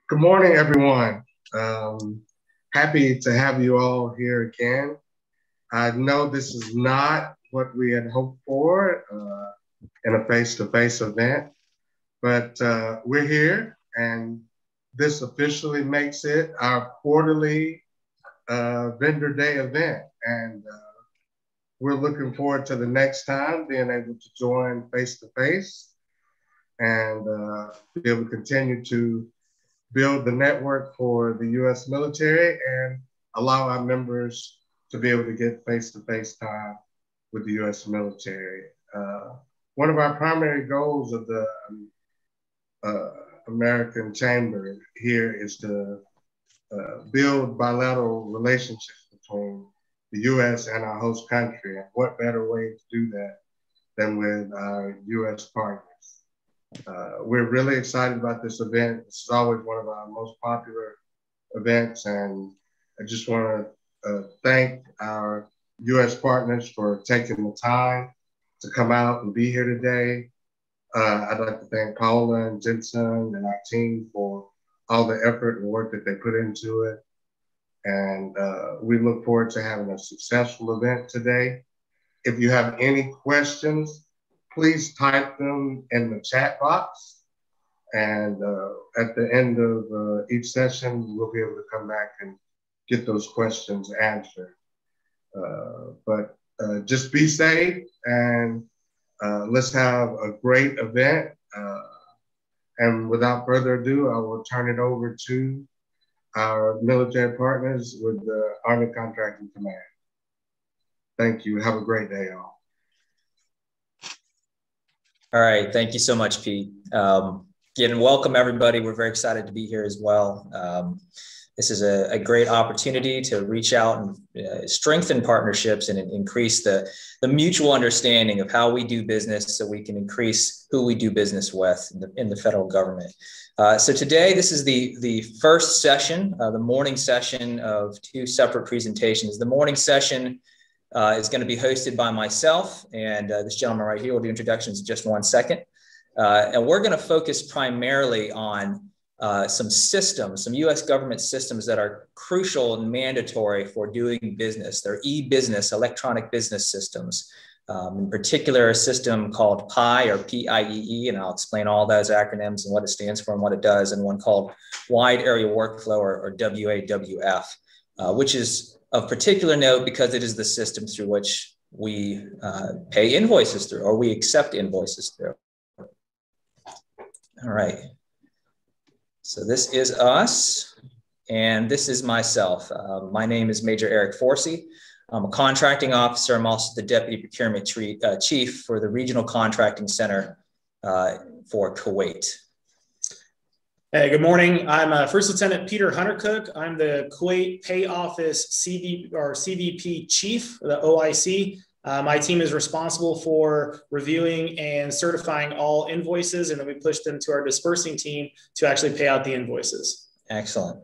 Good morning, everyone. Happy to have you all here again. I know this is not what we had hoped for in a face-to-face event, but we're here, and this officially makes it our quarterly Vendor Day event. And we're looking forward to the next time being able to join face-to-face and be able to continue to build the network for the U.S. military and allow our members to be able to get face-to-face time with the U.S. military. One of our primary goals of the American Chamber here is to build bilateral relationships between the U.S. and our host country. And what better way to do that than with our U.S. partners? We're really excited about this event. This is always one of our most popular events, and I just want to thank our U.S. partners for taking the time to come out and be here today. I'd like to thank Paula and Jensen and our team for all the effort and work that they put into it. And we look forward to having a successful event today. If you have any questions, please type them in the chat box. And at the end of each session, we'll be able to come back and get those questions answered. But just be safe and let's have a great event. And without further ado, I will turn it over to our military partners with the Army Contracting Command. Thank you. Have a great day, all. All right, thank you so much, Pete. Again, welcome everybody. We're very excited to be here as well. This is a great opportunity to reach out and strengthen partnerships and increase the mutual understanding of how we do business so we can increase who we do business with in the federal government. So today, this is the first session, the morning session of two separate presentations. The morning session is going to be hosted by myself and this gentleman right here. We'll do introductions in just 1 second. And we're going to focus primarily on some systems, some U.S. government systems that are crucial and mandatory for doing business. They're e-business, electronic business systems. In particular, a system called PIE or PIEE, and I'll explain all those acronyms and what it stands for and what it does, and one called Wide Area Workflow or WAWF, which is of particular note because it is the system through which we pay invoices through, or we accept invoices through. All right. So this is us, and this is myself. My name is Major Eric Forsey. I'm a contracting officer. I'm also the Deputy Procurement Chief for the Regional Contracting Center for Kuwait. Hey, good morning. I'm First Lieutenant Peter Huntercook. I'm the Kuwait Pay Office CVP Chief, the OIC. My team is responsible for reviewing and certifying all invoices, and then we push them to our dispersing team to actually pay out the invoices. Excellent.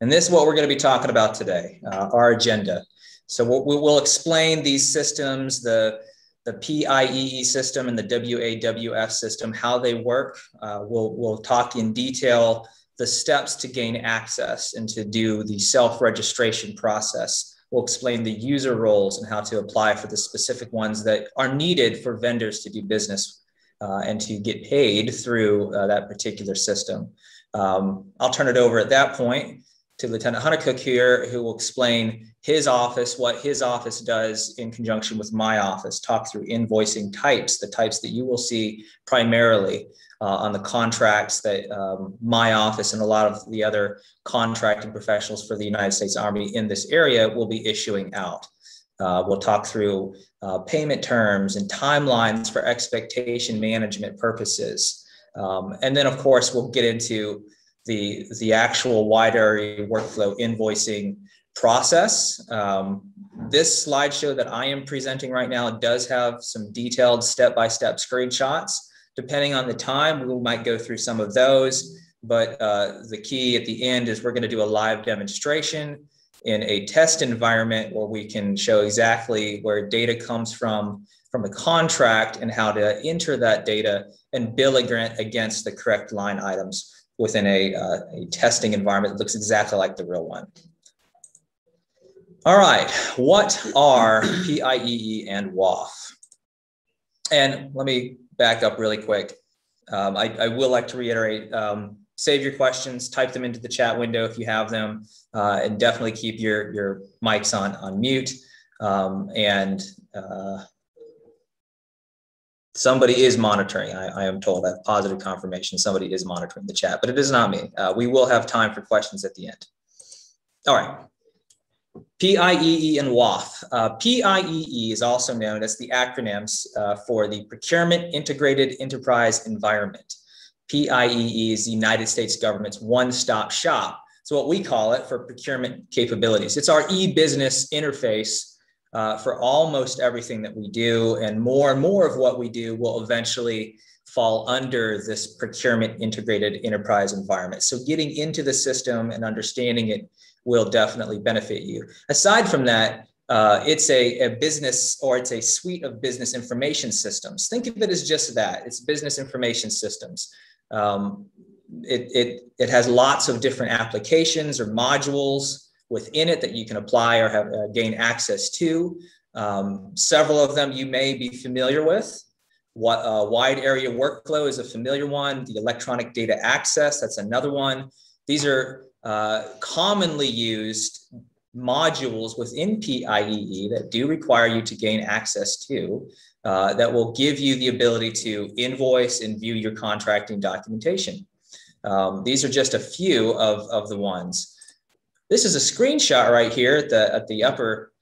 And this is what we're going to be talking about today, our agenda. So we'll explain these systems, the PIEE system and the WAWF system, how they work. We'll talk in detail the steps to gain access and to do the self-registration process. We'll explain the user roles and how to apply for the specific ones that are needed for vendors to do business and to get paid through that particular system. I'll turn it over at that point to Lieutenant Huntercook here, who will explain his office, what his office does in conjunction with my office, talk through invoicing types, the types that you will see primarily on the contracts that my office and a lot of the other contracting professionals for the United States Army in this area will be issuing out. We'll talk through payment terms and timelines for expectation management purposes. And then, of course, we'll get into the actual wide area workflow invoicing process. This slideshow that I am presenting right now does have some detailed step-by-step screenshots. Depending on the time, we might go through some of those, but the key at the end is we're going to do a live demonstration in a test environment where we can show exactly where data comes from the contract and how to enter that data and bill against the correct line items within a testing environment that looks exactly like the real one. All right, what are PIEE and WAF? And let me back up really quick. I will like to reiterate, save your questions, type them into the chat window if you have them, and definitely keep your mics on mute. Somebody is monitoring. I am told, I have positive confirmation somebody is monitoring the chat, but it is not me. We will have time for questions at the end. All right. PIEE and WAF. PIEE is also known as the acronyms for the Procurement Integrated Enterprise Environment. PIEE is the United States government's one-stop shop. So what we call it for procurement capabilities. It's our e-business interface for almost everything that we do, and more of what we do will eventually fall under this Procurement Integrated Enterprise Environment. So getting into the system and understanding it will definitely benefit you. Aside from that, it's a business, or it's a suite of business information systems. Think of it as just that. It's business information systems. It has lots of different applications or modules within it that you can apply or have gain access to. Several of them you may be familiar with. Wide area workflow is a familiar one. The electronic data access, that's another one. These are commonly used modules within PIEE that do require you to gain access to, that will give you the ability to invoice and view your contracting documentation. These are just a few of the ones. This is a screenshot right here at the upper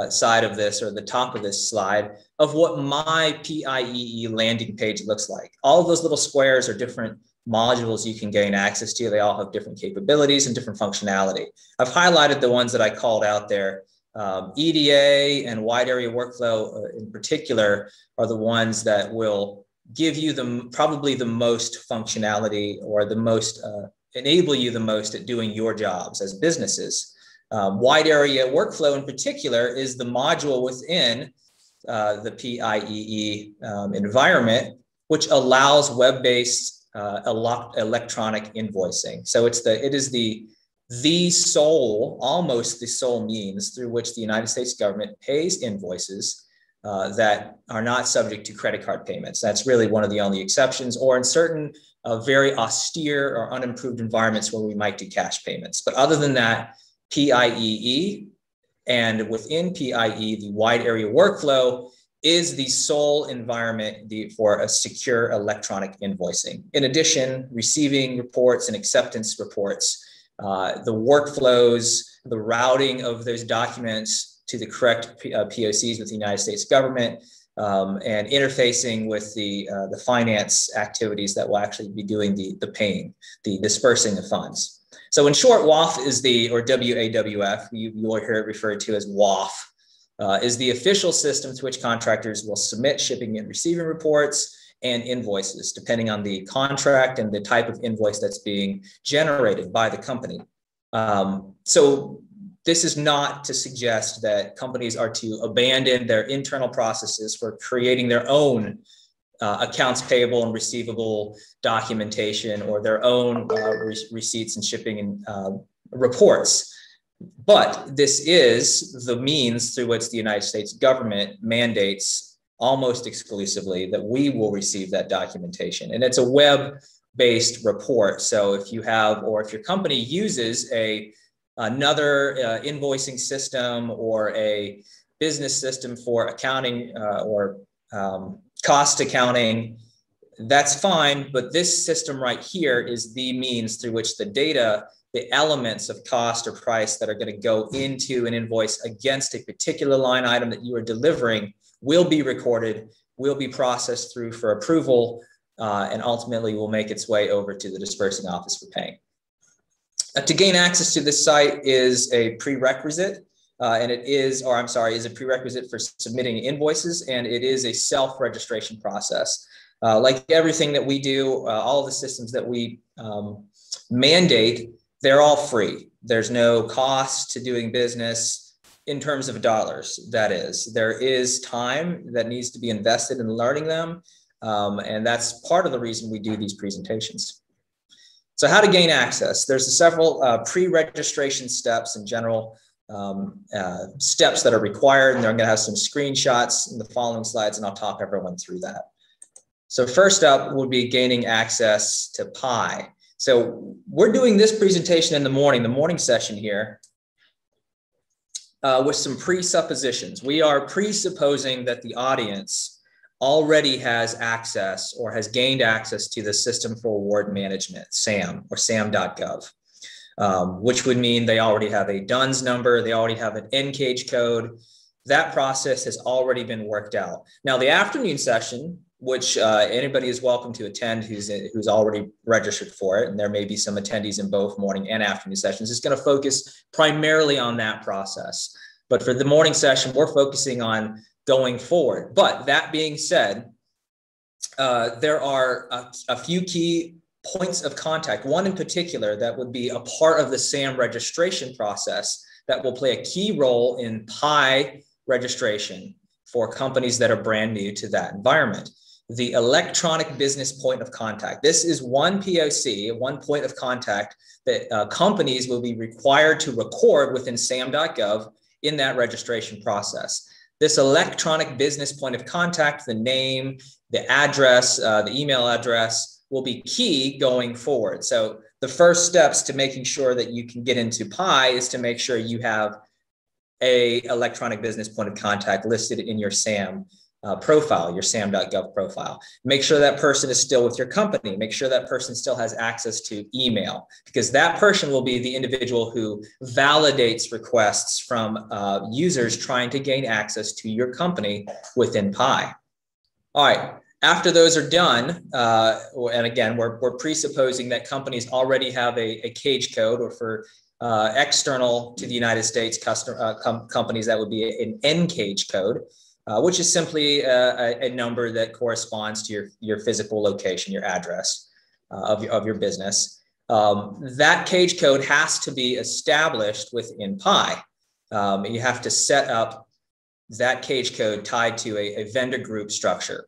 side of this, or the top of this slide, of what my PIEE landing page looks like. All of those little squares are different modules you can gain access to. They all have different capabilities and different functionality. I've highlighted the ones that I called out there. EDA and wide area workflow in particular are the ones that will give you probably the most functionality, or the most enable you the most at doing your jobs as businesses. Wide area workflow in particular is the module within the PIEE environment, which allows web-based electronic invoicing. So it is the sole, almost the sole means through which the United States government pays invoices that are not subject to credit card payments. That's really one of the only exceptions, or in certain very austere or unimproved environments where we might do cash payments. But other than that, PIEE, and within PIEE, the wide area workflow is the sole environment for a secure electronic invoicing. In addition, receiving reports and acceptance reports, the workflows, the routing of those documents to the correct POCs with the United States government, and interfacing with the finance activities that will actually be doing the paying, the dispersing of funds. So in short, WAF is or WAWF, you will hear it referred to as WAF, is the official system to which contractors will submit shipping and receiving reports and invoices, depending on the contract and the type of invoice that's being generated by the company. So this is not to suggest that companies are to abandon their internal processes for creating their own accounts payable and receivable documentation, or their own receipts and shipping and reports. But this is the means through which the United States government mandates almost exclusively that we will receive that documentation. And it's a web-based report. So if you have, or if your company uses another invoicing system or a business system for accounting or cost accounting, that's fine. But this system right here is the means through which the data, the elements of cost or price that are going to go into an invoice against a particular line item that you are delivering will be recorded, will be processed through for approval, and ultimately will make its way over to the dispersing office for paying. To gain access to this site is a prerequisite, and it is, or I'm sorry, is a prerequisite for submitting invoices, and it is a self-registration process. Like everything that we do, all of the systems that we mandate, they're all free. There's no cost to doing business in terms of dollars, that is. There is time that needs to be invested in learning them, and that's part of the reason we do these presentations. So how to gain access? There's several pre-registration steps and general steps that are required, and I'm going to have some screenshots in the following slides, and I'll talk everyone through that. So first up would be gaining access to Pi. So we're doing this presentation in the morning session here with some presuppositions. We are presupposing that the audience already has access or has gained access to the System for Award Management, SAM, or sam.gov. Which would mean they already have a DUNS number, they already have an NCAGE code. That process has already been worked out. Now, the afternoon session, which anybody is welcome to attend who's already registered for it, and there may be some attendees in both morning and afternoon sessions, is going to focus primarily on that process. But for the morning session, we're focusing on going forward. But that being said, there are a few key points of contact, one in particular that would be a part of the SAM registration process that will play a key role in Pi registration for companies that are brand new to that environment. The electronic business point of contact. This is one POC, one point of contact that companies will be required to record within sam.gov in that registration process. This electronic business point of contact, the name, the address, the email address, will be key going forward. So the first steps to making sure that you can get into Pi is to make sure you have a electronic business point of contact listed in your SAM profile, your sam.gov profile. Make sure that person is still with your company. Make sure that person still has access to email, because that person will be the individual who validates requests from users trying to gain access to your company within Pi. All right. After those are done, and again, we're presupposing that companies already have a CAGE code, or for external to the United States companies, that would be an NCAGE code, which is simply a number that corresponds to your physical location, your address of your business. That CAGE code has to be established within Pi. You have to set up that CAGE code tied to a vendor group structure.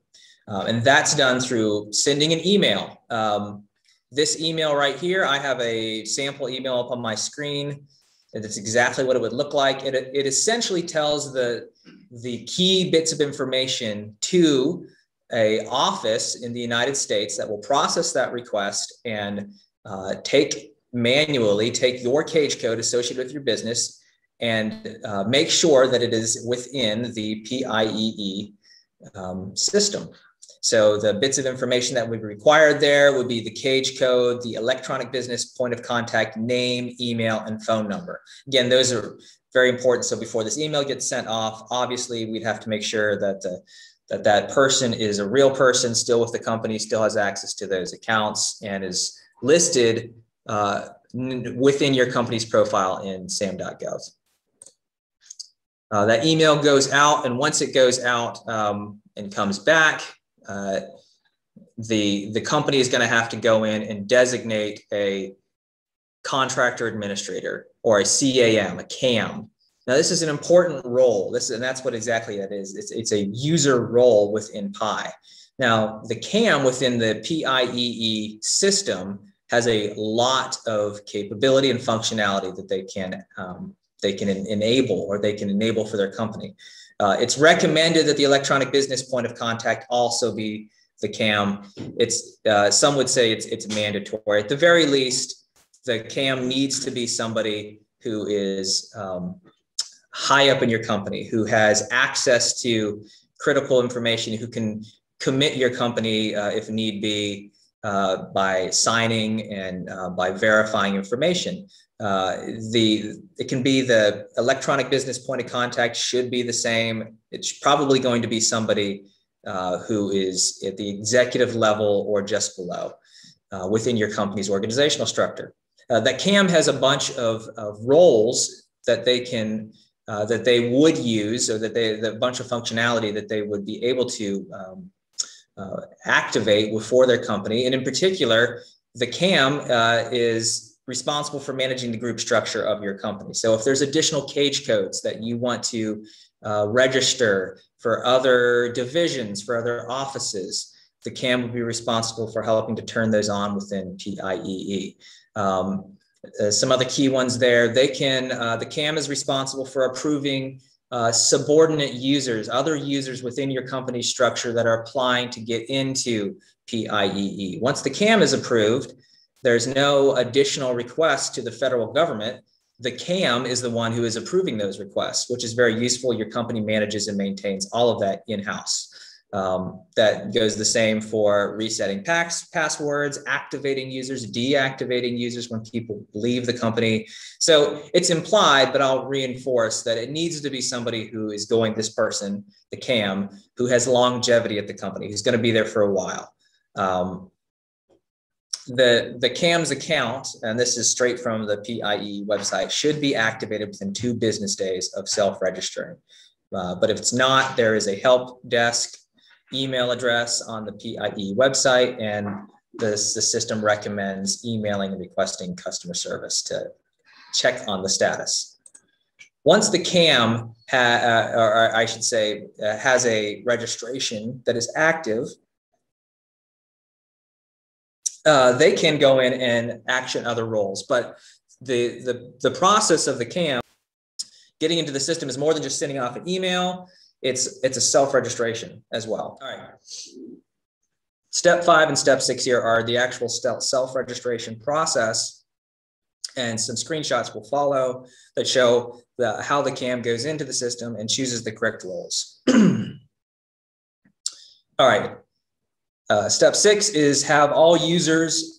And that's done through sending an email. This email right here, I have a sample email up on my screen. And that's exactly what it would look like. It essentially tells the key bits of information to an office in the United States that will process that request and manually take your CAGE code associated with your business and make sure that it is within the PIEE system. So the bits of information that would be required there would be the CAGE code, the electronic business point of contact, name, email, and phone number. Again, those are very important. So before this email gets sent off, obviously we'd have to make sure that that person is a real person, still with the company, still has access to those accounts, and is listed within your company's profile in sam.gov. That email goes out, and once it goes out and comes back, the company is going to have to go in and designate a contractor administrator, or a CAM, a CAM. Now, this is an important role. And that's what exactly that is. It's a user role within Pi. Now, the CAM within the PIEE system has a lot of capability and functionality that they can enable, or they can enable for their company. It's recommended that the electronic business point of contact also be the CAM. Some would say it's mandatory. At the very least, the CAM needs to be somebody who is high up in your company, who has access to critical information, who can commit your company if need be by signing and by verifying information. It can be the electronic business point of contact should be the same. It's probably going to be somebody who is at the executive level or just below within your company's organizational structure. That CAM has a bunch of roles that they would use, or the bunch of functionality that they would be able to activate for their company. And in particular, the CAM is responsible for managing the group structure of your company. So if there's additional CAGE codes that you want to register for other divisions, for other offices, the CAM will be responsible for helping to turn those on within PIEE. Some other key ones there, the CAM is responsible for approving subordinate users, other users within your company structure that are applying to get into PIEE. Once the CAM is approved, there's no additional requests to the federal government. The CAM is the one who is approving those requests, which is very useful. Your company manages and maintains all of that in-house. That goes the same for resetting passwords, activating users, deactivating users when people leave the company. So it's implied, but I'll reinforce that it needs to be somebody who is this person, the CAM, who has longevity at the company, who's going to be there for a while. The CAM's account, and this is straight from the PIE website, should be activated within 2 business days of self-registering. But if it's not, there is a help desk email address on the PIE website, and the system recommends emailing and requesting customer service to check on the status. Once the CAM, has a registration that is active, they can go in and action other roles. But the process of the CAM getting into the system is more than just sending off an email. It's a self-registration as well. All right. Step 5 and step 6 here are the actual self-registration process, and some screenshots will follow that show how the CAM goes into the system and chooses the correct roles. All right. Step 6 is have all users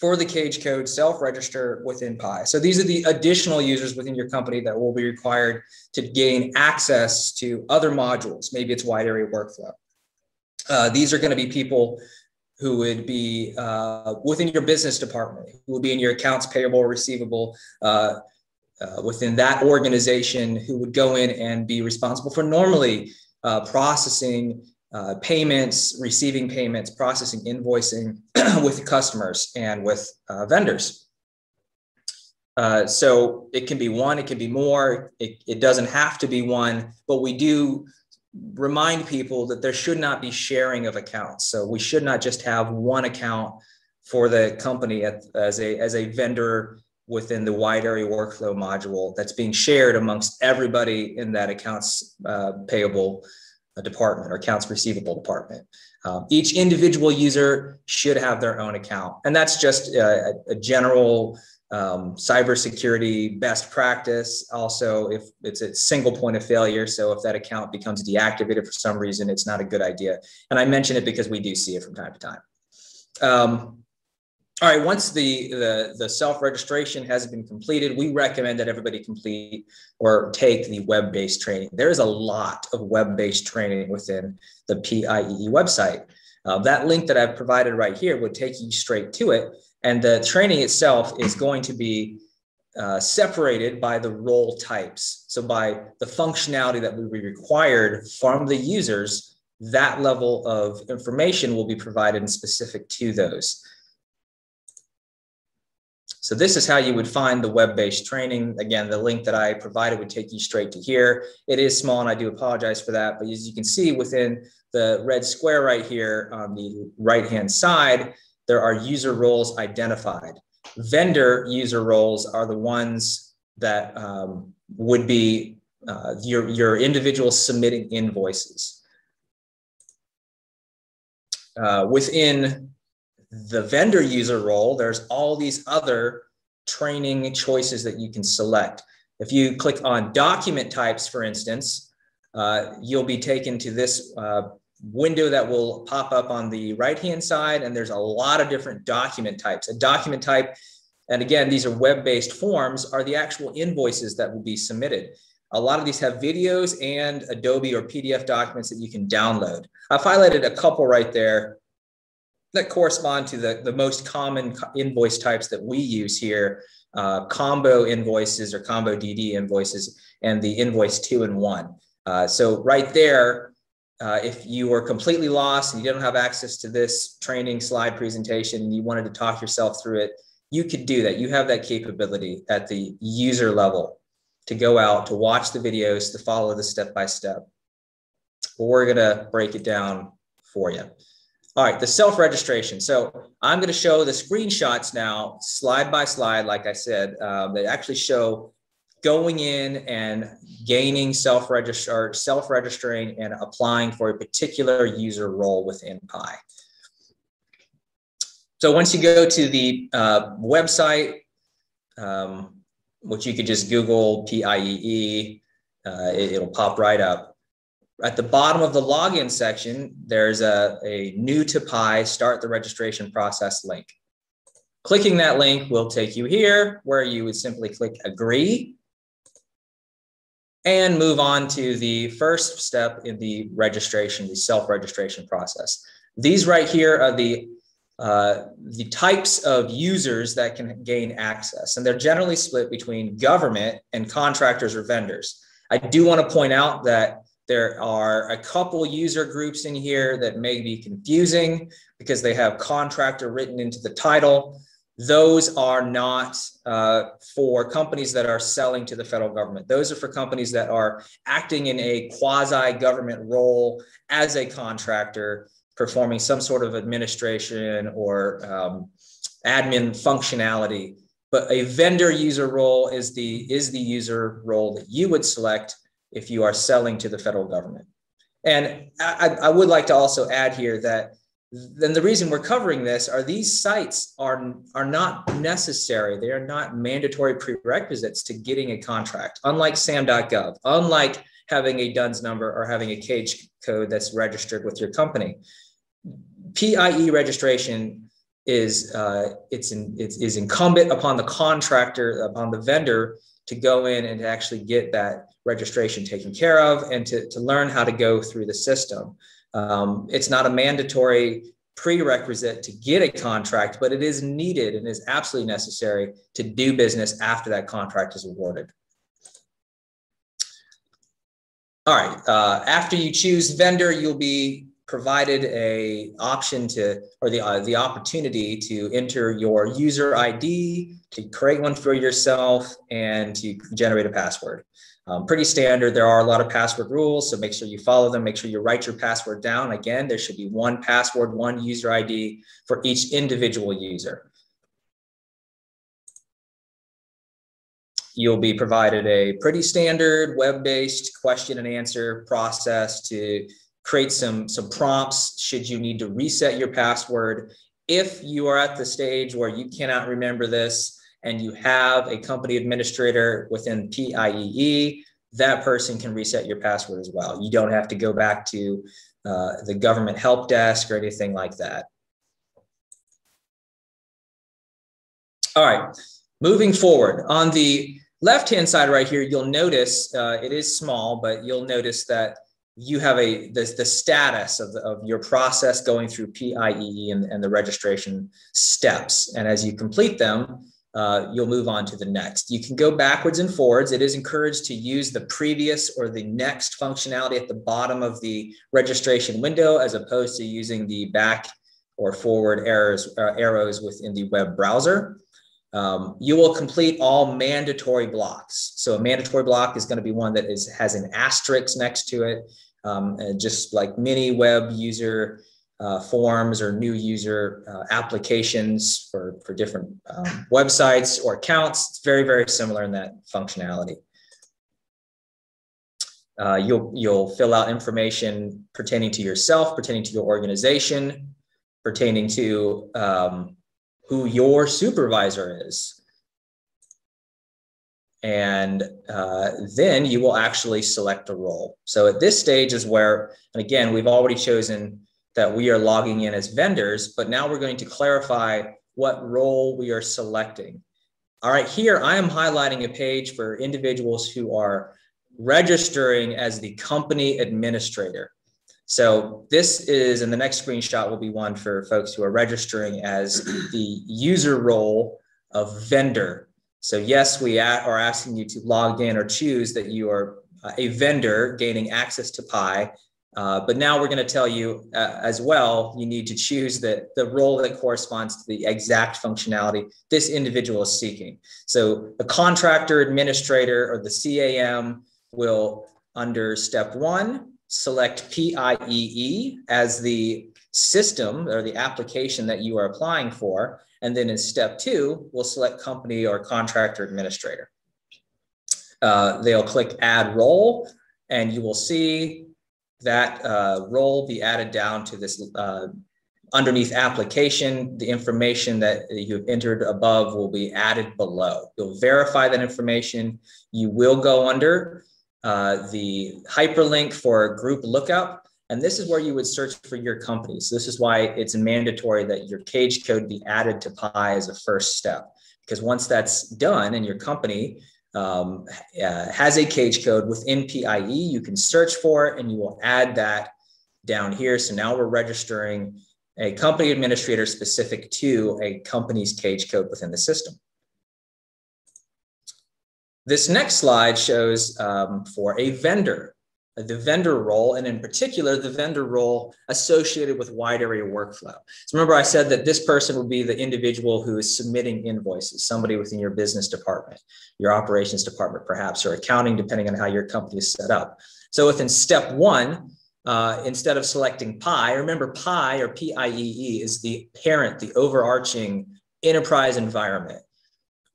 for the CAGE code self-register within PI. So these are the additional users within your company that will be required to gain access to other modules. Maybe it's wide area workflow. These are going to be people who would be within your business department, who will be in your accounts payable or receivable within that organization, who would go in and be responsible for normally processing payments, receiving payments, processing invoicing with customers and with vendors. So it can be one, it can be more, it doesn't have to be one, but we do remind people that there should not be sharing of accounts. So we should not just have one account for the company as a vendor within the wide area workflow module that's being shared amongst everybody in that accounts payable department or accounts receivable department. Each individual user should have their own account. And that's just a general cybersecurity best practice. Also, if it's a single point of failure, so if that account becomes deactivated for some reason, it's not a good idea. And I mention it because we do see it from time to time. All right, once the self-registration has been completed, we recommend that everybody complete or take the web-based training. There is a lot of web-based training within the PIEE website. That link that I've provided right here would take you straight to it. And the training itself is going to be separated by the role types. So by the functionality that will be required from the users, that level of information will be provided and specific to those. So this is how you would find the web-based training. Again, the link that I provided would take you straight to here. It is small and I do apologize for that, but as you can see within the red square right here on the right-hand side, there are user roles identified. Vendor user roles are the ones that would be your individual submitting invoices. Within the vendor user role, there's all these other training choices that you can select. If you click on document types, for instance, you'll be taken to this window that will pop up on the right-hand side, and there's a lot of different document types. A document type, and again, these are web-based forms, are the actual invoices that will be submitted. A lot of these have videos and Adobe or PDF documents that you can download. I've highlighted a couple right there that correspond to the most common invoice types that we use here, combo invoices or combo DD invoices, and the invoice 2-in-1. So right there, if you were completely lost and you don't have access to this training slide presentation and you wanted to talk yourself through it, you could do that. You have that capability at the user level to go out, to watch the videos, to follow the step-by-step. Well, we're going to break it down for you. All right, the self-registration. So I'm going to show the screenshots now, slide by slide, like I said, that actually show going in and gaining self-registering and applying for a particular user role within Pi. So once you go to the website, which you could just Google PIEE, it'll pop right up. At the bottom of the login section, there's a new to Pi, start the registration process link. Clicking that link will take you here where you would simply click agree and move on to the first step in the registration, the self-registration process. These right here are the types of users that can gain access, and they're generally split between government and contractors or vendors. I do want to point out that there are a couple user groups in here that may be confusing because they have contractor written into the title. Those are not for companies that are selling to the federal government. Those are for companies that are acting in a quasi-government role as a contractor, performing some sort of administration or admin functionality. But a vendor user role is the user role that you would select if you are selling to the federal government. And I would like to also add here that then the reason we're covering this are these sites are not necessary. They are not mandatory prerequisites to getting a contract, unlike SAM.gov, unlike having a DUNS number or having a cage code that's registered with your company. PIE registration is incumbent upon the contractor, upon the vendor, to go in and to actually get that registration taken care of and to learn how to go through the system. It's not a mandatory prerequisite to get a contract, but it is needed and is absolutely necessary to do business after that contract is awarded. All right, after you choose vendor, you'll be provided a option to, or the opportunity to enter your user ID, to create one for yourself, and to generate a password. Pretty standard. There are a lot of password rules, so make sure you follow them. Make sure you write your password down. Again, there should be one password, one user ID for each individual user. You'll be provided a pretty standard web-based question and answer process to create some prompts should you need to reset your password. If you are at the stage where you cannot remember this and you have a company administrator within PIEE, that person can reset your password as well. You don't have to go back to the government help desk or anything like that. All right, moving forward. On the left-hand side right here, you'll notice, it is small, but you'll notice that you have the status of your process going through PIEE and the registration steps. And as you complete them, you'll move on to the next. You can go backwards and forwards. It is encouraged to use the previous or the next functionality at the bottom of the registration window, as opposed to using the back or forward arrows within the web browser. You will complete all mandatory blocks. So a mandatory block is going to be one that has an asterisk next to it. And just like many web user forms or new user applications for different websites or accounts, it's very, very similar in that functionality. You'll fill out information pertaining to yourself, pertaining to your organization, pertaining to who your supervisor is. And then you will actually select a role. So at this stage is where, and again, we've already chosen that we are logging in as vendors, but now we're going to clarify what role we are selecting. All right, here I am highlighting a page for individuals who are registering as the company administrator. So this is, and the next screenshot will be one for folks who are registering as the user role of vendor. So yes, we are asking you to log in or choose that you are a vendor gaining access to Pi. But now we're going to tell you as well, you need to choose the role that corresponds to the exact functionality this individual is seeking. So the contractor administrator or the CAM will, under step 1, select PIEE as the system or the application that you are applying for. And then in step 2, we'll select company or contractor administrator. They'll click add role, and you will see that role be added down to this underneath application. The information that you've entered above will be added below. You'll verify that information. You will go under the hyperlink for group lookup. And this is where you would search for your company. So this is why it's mandatory that your cage code be added to PI as a first step. Because once that's done and your company has a cage code within PIE, you can search for it and you will add that down here. So now we're registering a company administrator specific to a company's cage code within the system. This next slide shows for a vendor, the vendor role, and in particular, the vendor role associated with wide area workflow. So remember I said that this person would be the individual who is submitting invoices, somebody within your business department, your operations department perhaps, or accounting, depending on how your company is set up. So within step 1, instead of selecting PI, remember PI or PIEE is the parent, the overarching enterprise environment.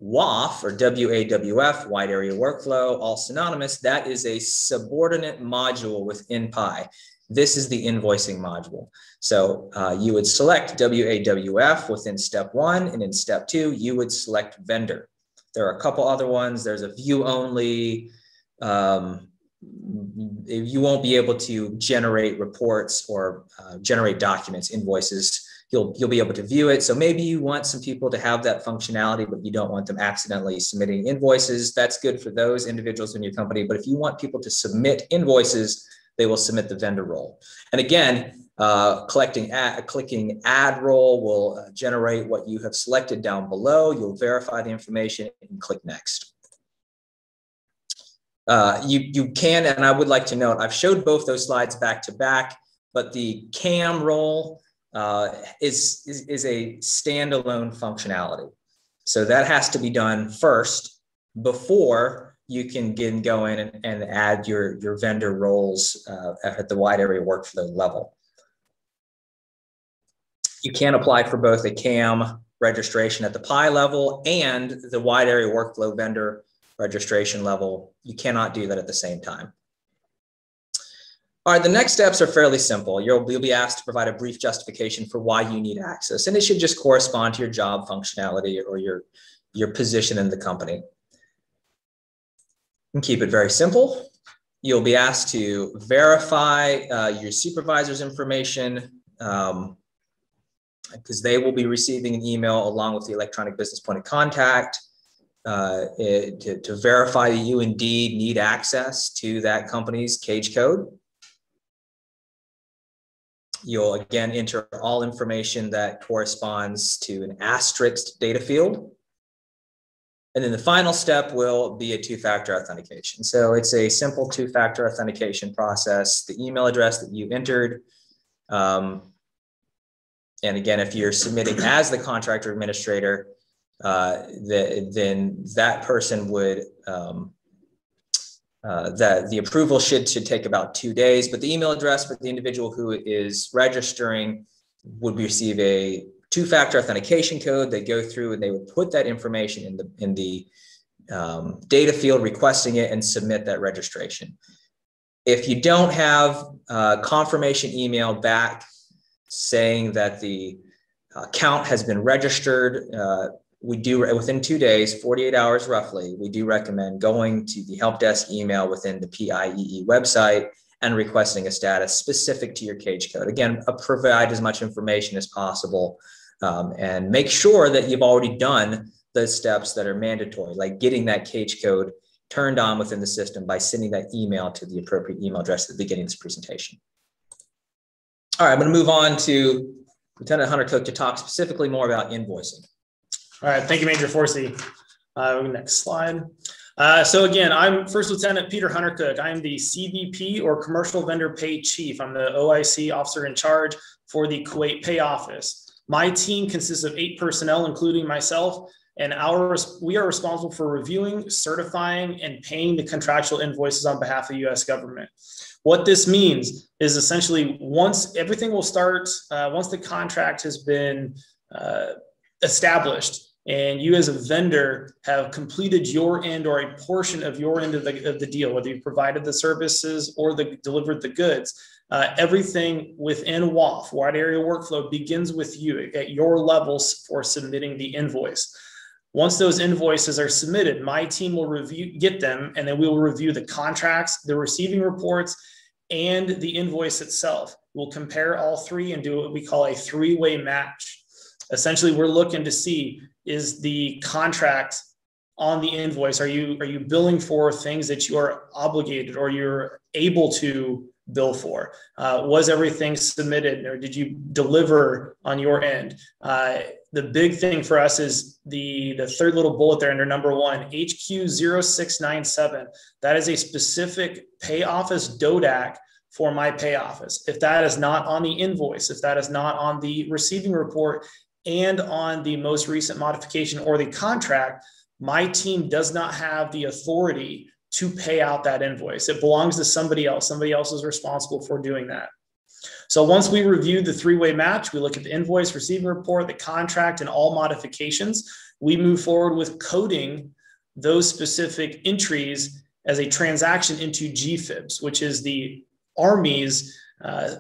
WAF or WAWF, wide area workflow, all synonymous, that is a subordinate module within PI. This is the invoicing module. So you would select WAWF within step 1, and in step 2, you would select vendor. There are a couple other ones. There's a view only. You won't be able to generate reports or generate documents, invoices. You'll be able to view it. So maybe you want some people to have that functionality, but you don't want them accidentally submitting invoices. That's good for those individuals in your company. But if you want people to submit invoices, they will submit the vendor role. And again, clicking add role will generate what you have selected down below. You'll verify the information and click next. You can, and I would like to note, I've showed both those slides back to back, but the CAM role is a standalone functionality. So that has to be done first before you can go in and add your vendor roles at the wide area workflow level. You can apply for both a CAM registration at the PI level and the wide area workflow vendor registration level. You cannot do that at the same time. All right, the next steps are fairly simple. You'll be asked to provide a brief justification for why you need access, and it should just correspond to your job functionality or your position in the company. And keep it very simple. You'll be asked to verify your supervisor's information because they will be receiving an email along with the electronic business point of contact to verify that you indeed need access to that company's cage code. You'll again enter all information that corresponds to an asterisk data field. And then the final step will be a 2-factor authentication. So it's a simple 2-factor authentication process. The email address that you entered. And again, if you're submitting as the contractor administrator, then that person would, the approval should take about 2 days, but the email address for the individual who is registering would receive a 2-factor authentication code. They go through and they would put that information in the data field requesting it and submit that registration. If you don't have confirmation email back saying that the account has been registered, we do, within 2 days, 48 hours roughly, we do recommend going to the help desk email within the PIEE website and requesting a status specific to your cage code. Again, provide as much information as possible and make sure that you've already done the steps that are mandatory, like getting that cage code turned on within the system by sending that email to the appropriate email address at the beginning of this presentation. All right, I'm going to move on to Lieutenant Hunter Cook to talk specifically more about invoicing. All right, thank you, Major Forsey. Next slide. So again, I'm First Lieutenant Peter Hunter Cook. I'm the CVP or Commercial Vendor Pay Chief. I'm the OIC officer in charge for the Kuwait Pay Office. My team consists of 8 personnel, including myself, and we are responsible for reviewing, certifying, and paying the contractual invoices on behalf of the U.S. government. What this means is essentially once everything will start, once the contract has been established, and you as a vendor have completed your end or a portion of your end of the deal, whether you provided the services or delivered the goods, everything within WAF, Wide Area Workflow, begins with you at your levels for submitting the invoice. Once those invoices are submitted, my team will get them, and then we will review the contracts, the receiving reports, and the invoice itself. We'll compare all three and do what we call a three-way match. Essentially, we're looking to see, is the contract on the invoice, are you billing for things that you are obligated or you're able to bill for? Was everything submitted, or did you deliver on your end? The big thing for us is the third little bullet there under number 1, HQ0697. That is a specific pay office DODAC for my pay office. If that is not on the invoice, if that is not on the receiving report and on the most recent modification or the contract, my team does not have the authority to pay out that invoice. It belongs to somebody else. Somebody else is responsible for doing that. So once we review the three-way match, we look at the invoice, receiving report, the contract, and all modifications, we move forward with coding those specific entries as a transaction into GFIBS, which is the Army's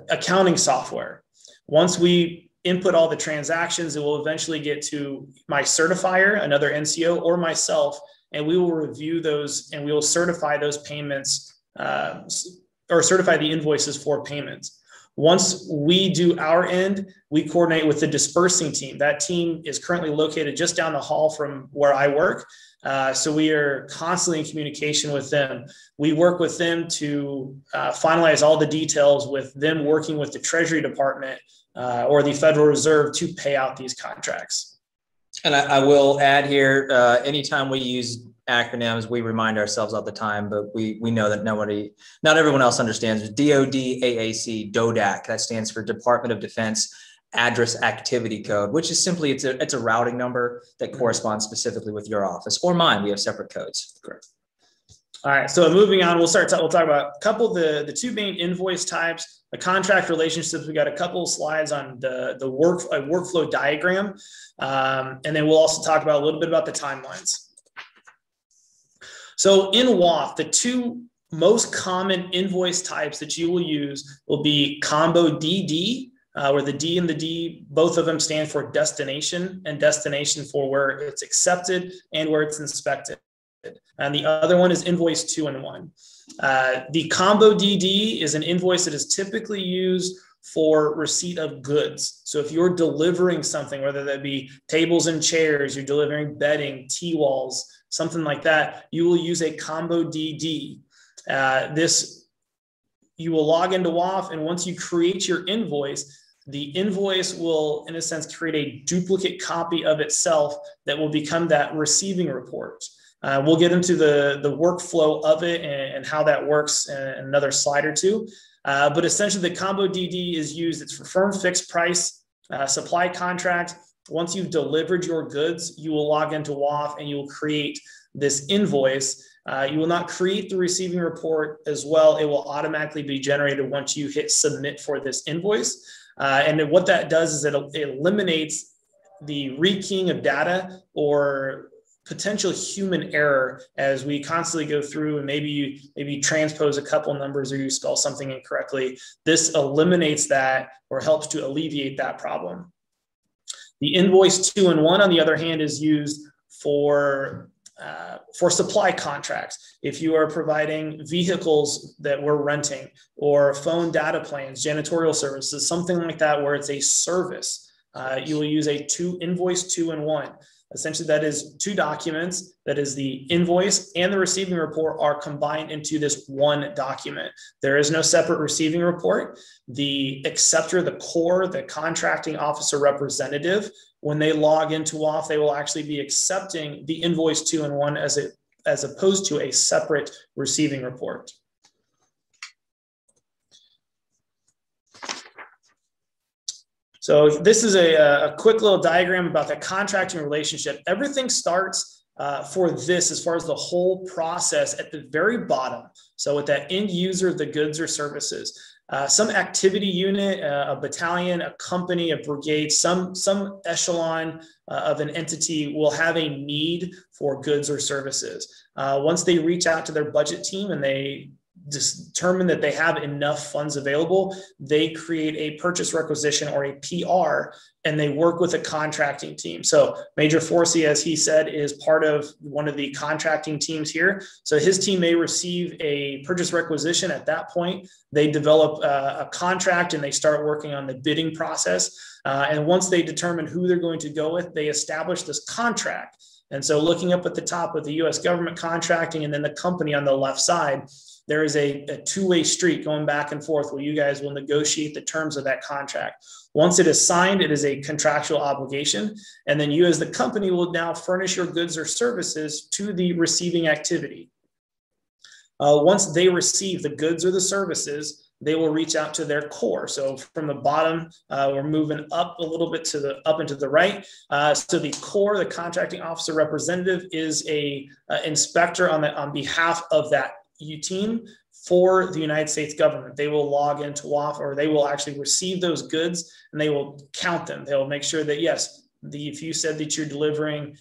accounting software. Once we input all the transactions, it will eventually get to my certifier, another NCO, or myself, and we will review those and we will certify those payments or certify the invoices for payments. Once we do our end, we coordinate with the dispersing team. That team is currently located just down the hall from where I work. So we are constantly in communication with them. We work with them to finalize all the details, with them working with the Treasury Department or the Federal Reserve to pay out these contracts. And I will add here, anytime we use acronyms, we remind ourselves all the time, but we know that not everyone else understands. DOD, AAC, DODAC, that stands for Department of Defense Address Activity Code, which is simply, it's a routing number that corresponds specifically with your office or mine. We have separate codes. Correct. All right, so moving on, we'll talk about a couple of the two main invoice types, the contract relationships. We got a couple of slides on the workflow diagram, and then we'll also talk about a little bit about the timelines. So in WAF, the two most common invoice types that you will use will be combo DD, where the D and the D, both of them stand for destination, and destination for where it's accepted and where it's inspected. And the other one is invoice 2-in-1. The combo DD is an invoice that is typically used for receipt of goods. So if you're delivering something, whether that be tables and chairs, you're delivering bedding, T-walls, something like that, you will use a combo DD. You will log into WAF, and once you create your invoice, the invoice will, in a sense, create a duplicate copy of itself that will become that receiving report. We'll get into the workflow of it and how that works in another slide or two. But essentially, the combo DD is used. It's for firm fixed price supply contract. Once you've delivered your goods, you will log into WAF and you will create this invoice. You will not create the receiving report as well. It will automatically be generated once you hit submit for this invoice. And then what that does is it eliminates the rekeying of data or potential human error as we constantly go through and maybe you transpose a couple numbers or you spell something incorrectly. This eliminates that or helps to alleviate that problem. The invoice 2-in-1, on the other hand, is used for supply contracts. If you are providing vehicles that we're renting or phone data plans, janitorial services, something like that, where it's a service, you will use a invoice 2-in-1. Essentially, that is two documents. That is the invoice and the receiving report are combined into this one document. There is no separate receiving report. The acceptor, the core, the contracting officer representative, when they log into WAF, they will actually be accepting the invoice 2-in-1 as opposed to a separate receiving report. So this is a quick little diagram about the contracting relationship. Everything starts for this as far as the whole process at the very bottom. So with that end user, the goods or services, some activity unit, a battalion, a company, a brigade, some echelon of an entity will have a need for goods or services. Once they reach out to their budget team and they determine that they have enough funds available, they create a purchase requisition or a PR, and they work with a contracting team. So Major Forsey, as he said, is part of one of the contracting teams here. So his team may receive a purchase requisition. At that point, they develop a contract and they start working on the bidding process. And once they determine who they're going to go with, they establish this contract. And so looking up at the top with the U.S. government contracting and then the company on the left side, there is a two-way street going back and forth where you guys will negotiate the terms of that contract. Once it is signed, it is a contractual obligation. And then you as the company will now furnish your goods or services to the receiving activity. Once they receive the goods or the services, they will reach out to their core. So from the bottom, we're moving up a little bit up and to the right. So the core, the contracting officer representative, is a inspector on behalf of that team for the United States government. They will log into WAF, or they will actually receive those goods and they will count them. They'll make sure that, yes, if you said that you're delivering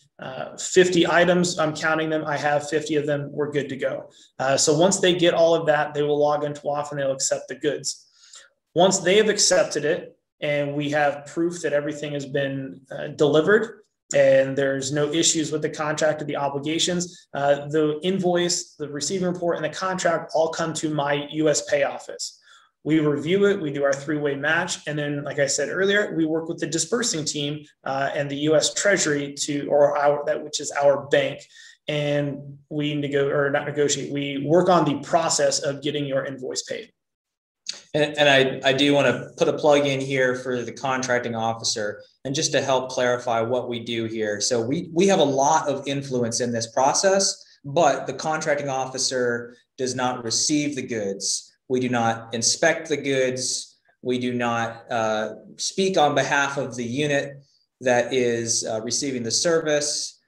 50 items, I'm counting them, I have 50 of them, we're good to go. So once they get all of that, they will log into WAF and they'll accept the goods. Once they have accepted it and we have proof that everything has been delivered, and there's no issues with the contract or the obligations, the invoice, the receiving report, and the contract all come to my US Pay office. We review it, we do our three-way match, and then, like I said earlier, we work with the dispersing team and the US Treasury which is our bank, and we we work on the process of getting your invoice paid. And I do want to put a plug in here for the contracting officer, and just to help clarify what we do here. So we have a lot of influence in this process, but the contracting officer does not receive the goods. We do not inspect the goods. We do not speak on behalf of the unit that is receiving the service.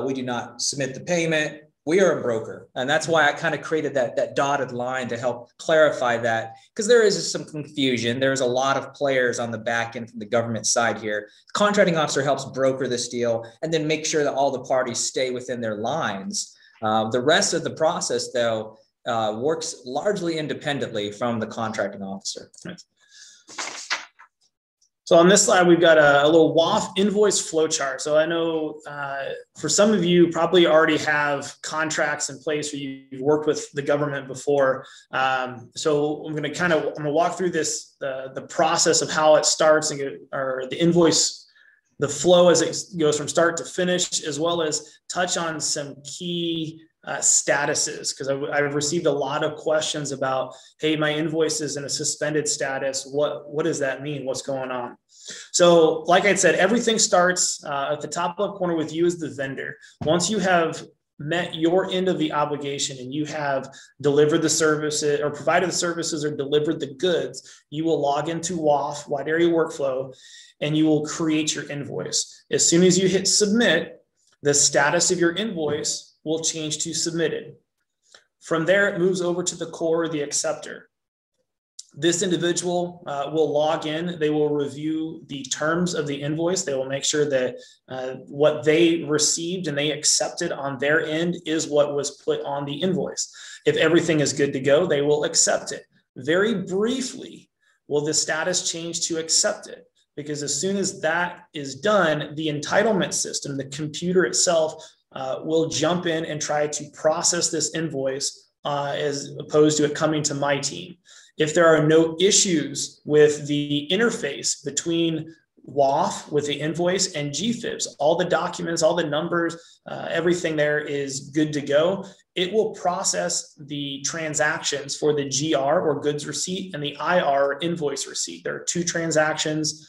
We do not submit the payment. We are a broker. And that's why I kind of created that dotted line to help clarify that, because there is some confusion. There's a lot of players on the back end from the government side here. The contracting officer helps broker this deal and then make sure that all the parties stay within their lines. The rest of the process, though, works largely independently from the contracting officer. So on this slide, we've got a little WAF invoice flowchart. So I know for some of you probably already have contracts in place, or you've worked with the government before. So I'm going to walk through this, the process of how it starts, or the invoice, the flow as it goes from start to finish, as well as touch on some key statuses, because I've received a lot of questions about, hey, my invoice is in a suspended status. What does that mean? What's going on? So like I said, everything starts at the top left corner with you as the vendor. Once you have met your end of the obligation and you have delivered the services or provided the services or delivered the goods, you will log into WAF, Wide Area Workflow, and you will create your invoice. As soon as you hit submit, the status of your invoice will change to submitted. From there, it moves over to the core, the acceptor. This individual will log in. They will review the terms of the invoice. They will make sure that what they received and they accepted on their end is what was put on the invoice. If everything is good to go, they will accept it. Very briefly, will the status change to accepted? Because as soon as that is done, the entitlement system, the computer itself, will jump in and try to process this invoice as opposed to it coming to my team. If there are no issues with the interface between WAF with the invoice and GFIBs, all the documents, all the numbers, everything there is good to go, it will process the transactions for the GR or goods receipt and the IR invoice receipt. There are two transactions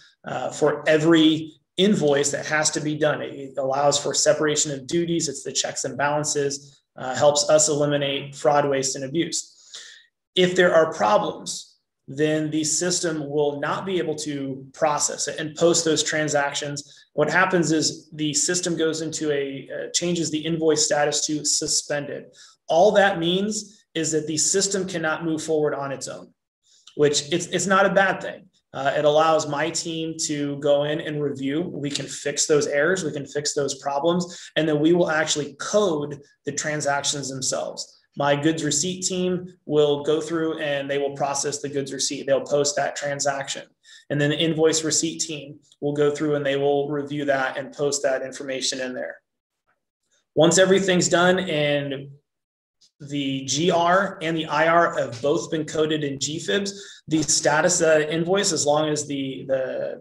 for every invoice that has to be done. It allows for separation of duties. It's the checks and balances, helps us eliminate fraud, waste, and abuse. If there are problems, then the system will not be able to process it and post those transactions. What happens is the system goes into changes the invoice status to suspended. All that means is that the system cannot move forward on its own, which it's not a bad thing. It allows my team to go in and review. We can fix those errors, we can fix those problems, and then we will actually code the transactions themselves. My goods receipt team will go through and they will process the goods receipt. They'll post that transaction. And then the invoice receipt team will go through and they will review that and post that information in there. Once everything's done and the GR and the IR have both been coded in GFibs, the status of the invoice, as long as the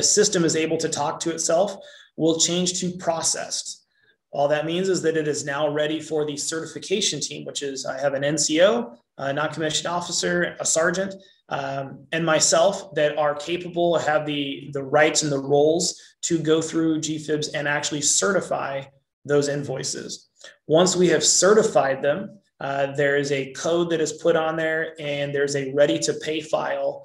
system is able to talk to itself, will change to processed. All that means is that it is now ready for the certification team, which is I have an NCO, a non-commissioned officer, a sergeant, and myself that are capable, have the rights and the roles to go through GFibs and actually certify those invoices. Once we have certified them, there is a code that is put on there and there's a ready to pay file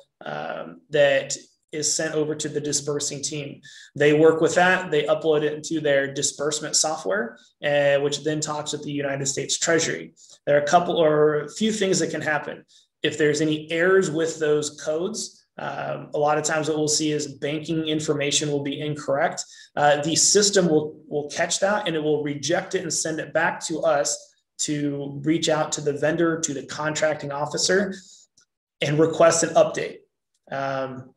that is sent over to the dispersing team. They work with that, they upload it into their disbursement software, which then talks with the United States Treasury. There are a few things that can happen. If there's any errors with those codes, a lot of times what we'll see is banking information will be incorrect. The system will catch that and it will reject it and send it back to us to reach out to the vendor, to the contracting officer, and request an update.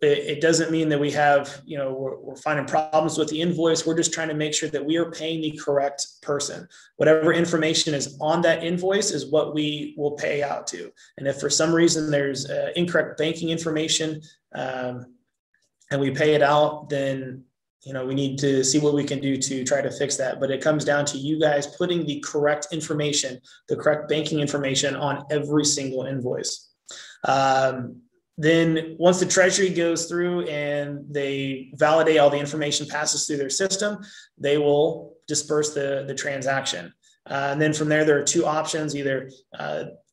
It doesn't mean that we have, we're finding problems with the invoice. We're just trying to make sure that we are paying the correct person. Whatever information is on that invoice is what we will pay out to. And if for some reason there's incorrect banking information and we pay it out, then we need to see what we can do to try to fix that. But it comes down to you guys putting the correct information, the correct banking information on every single invoice. Then once the Treasury goes through and they validate all the information passes through their system, they will disperse the transaction. And then from there are two options. Either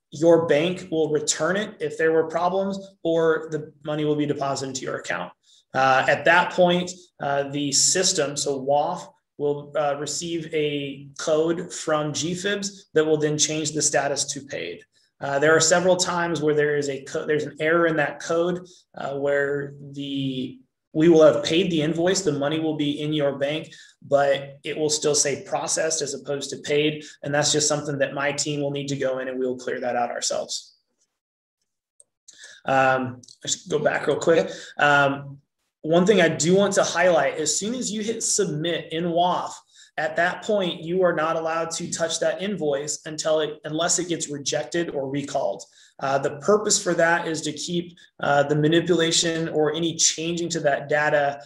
your bank will return it if there were problems, or the money will be deposited into your account. At that point, the system, so WAF, will receive a code from GFibs that will then change the status to paid. There are several times where there's an error in that code where we will have paid the invoice, the money will be in your bank, but it will still say processed as opposed to paid. And that's just something that my team will need to go in and we will clear that out ourselves. I should go back real quick. One thing I do want to highlight, as soon as you hit submit in WAF, at that point, you are not allowed to touch that invoice unless it gets rejected or recalled. The purpose for that is to keep the manipulation or any changing to that data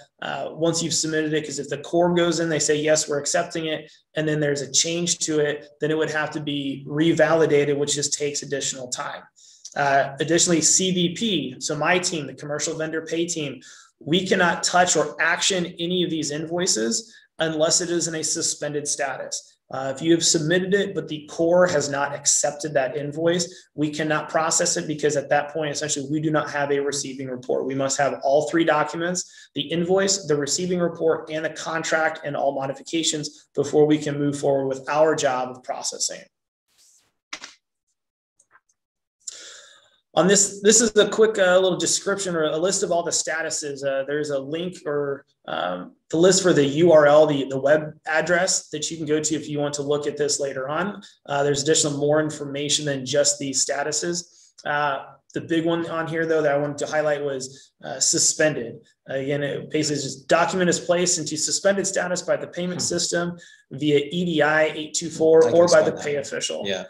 once you've submitted it, because if the core goes in, they say, yes, we're accepting it, and then there's a change to it, then it would have to be revalidated, which just takes additional time. Additionally, CVP, so my team, the commercial vendor pay team, we cannot touch or action any of these invoices unless it is in a suspended status. If you have submitted it, but the core has not accepted that invoice, we cannot process it, because at that point, essentially, we do not have a receiving report. We must have all three documents, the invoice, the receiving report, and the contract and all modifications before we can move forward with our job of processing. On this is a quick little description or a list of all the statuses. There's a link or the list for the URL, the web address that you can go to if you want to look at this later on. There's more information than just these statuses. The big one on here, though, that I wanted to highlight was suspended. Again, it basically just document is placed into suspended status by the payment system via EDI 824 or by the pay official. Yeah.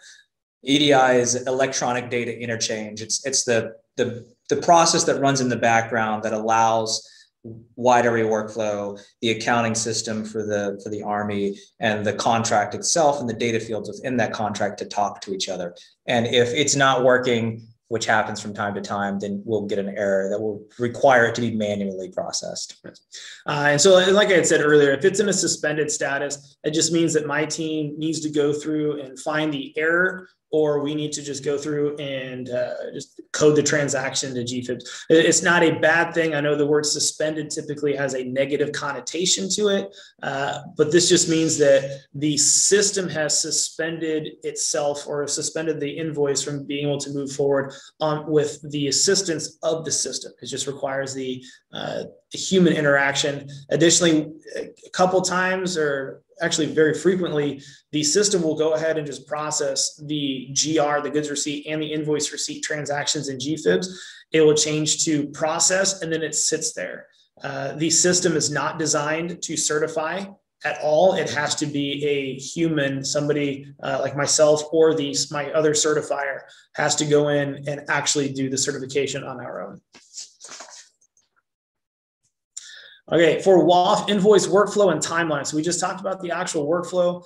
EDI is electronic data interchange. It's the process that runs in the background that allows wide array workflow, the accounting system for the Army, and the contract itself and the data fields within that contract to talk to each other. And if it's not working, which happens from time to time, then we'll get an error that will require it to be manually processed. And so, like I had said earlier, if it's in a suspended status, it just means that my team needs to go through and find the error or we need to just go through and just code the transaction to GFIBs. It's not a bad thing. I know the word suspended typically has a negative connotation to it, but this just means that the system has suspended itself or suspended the invoice from being able to move forward with the assistance of the system. It just requires the human interaction. Additionally, a couple times, or actually very frequently, the system will go ahead and just process the GR, the goods receipt, and the invoice receipt transactions in GFIBs. It will change to process, and then it sits there. The system is not designed to certify at all. It has to be a human, somebody like myself or my other certifier has to go in and actually do the certification on our own. Okay, for WAF invoice workflow and timelines. So we just talked about the actual workflow.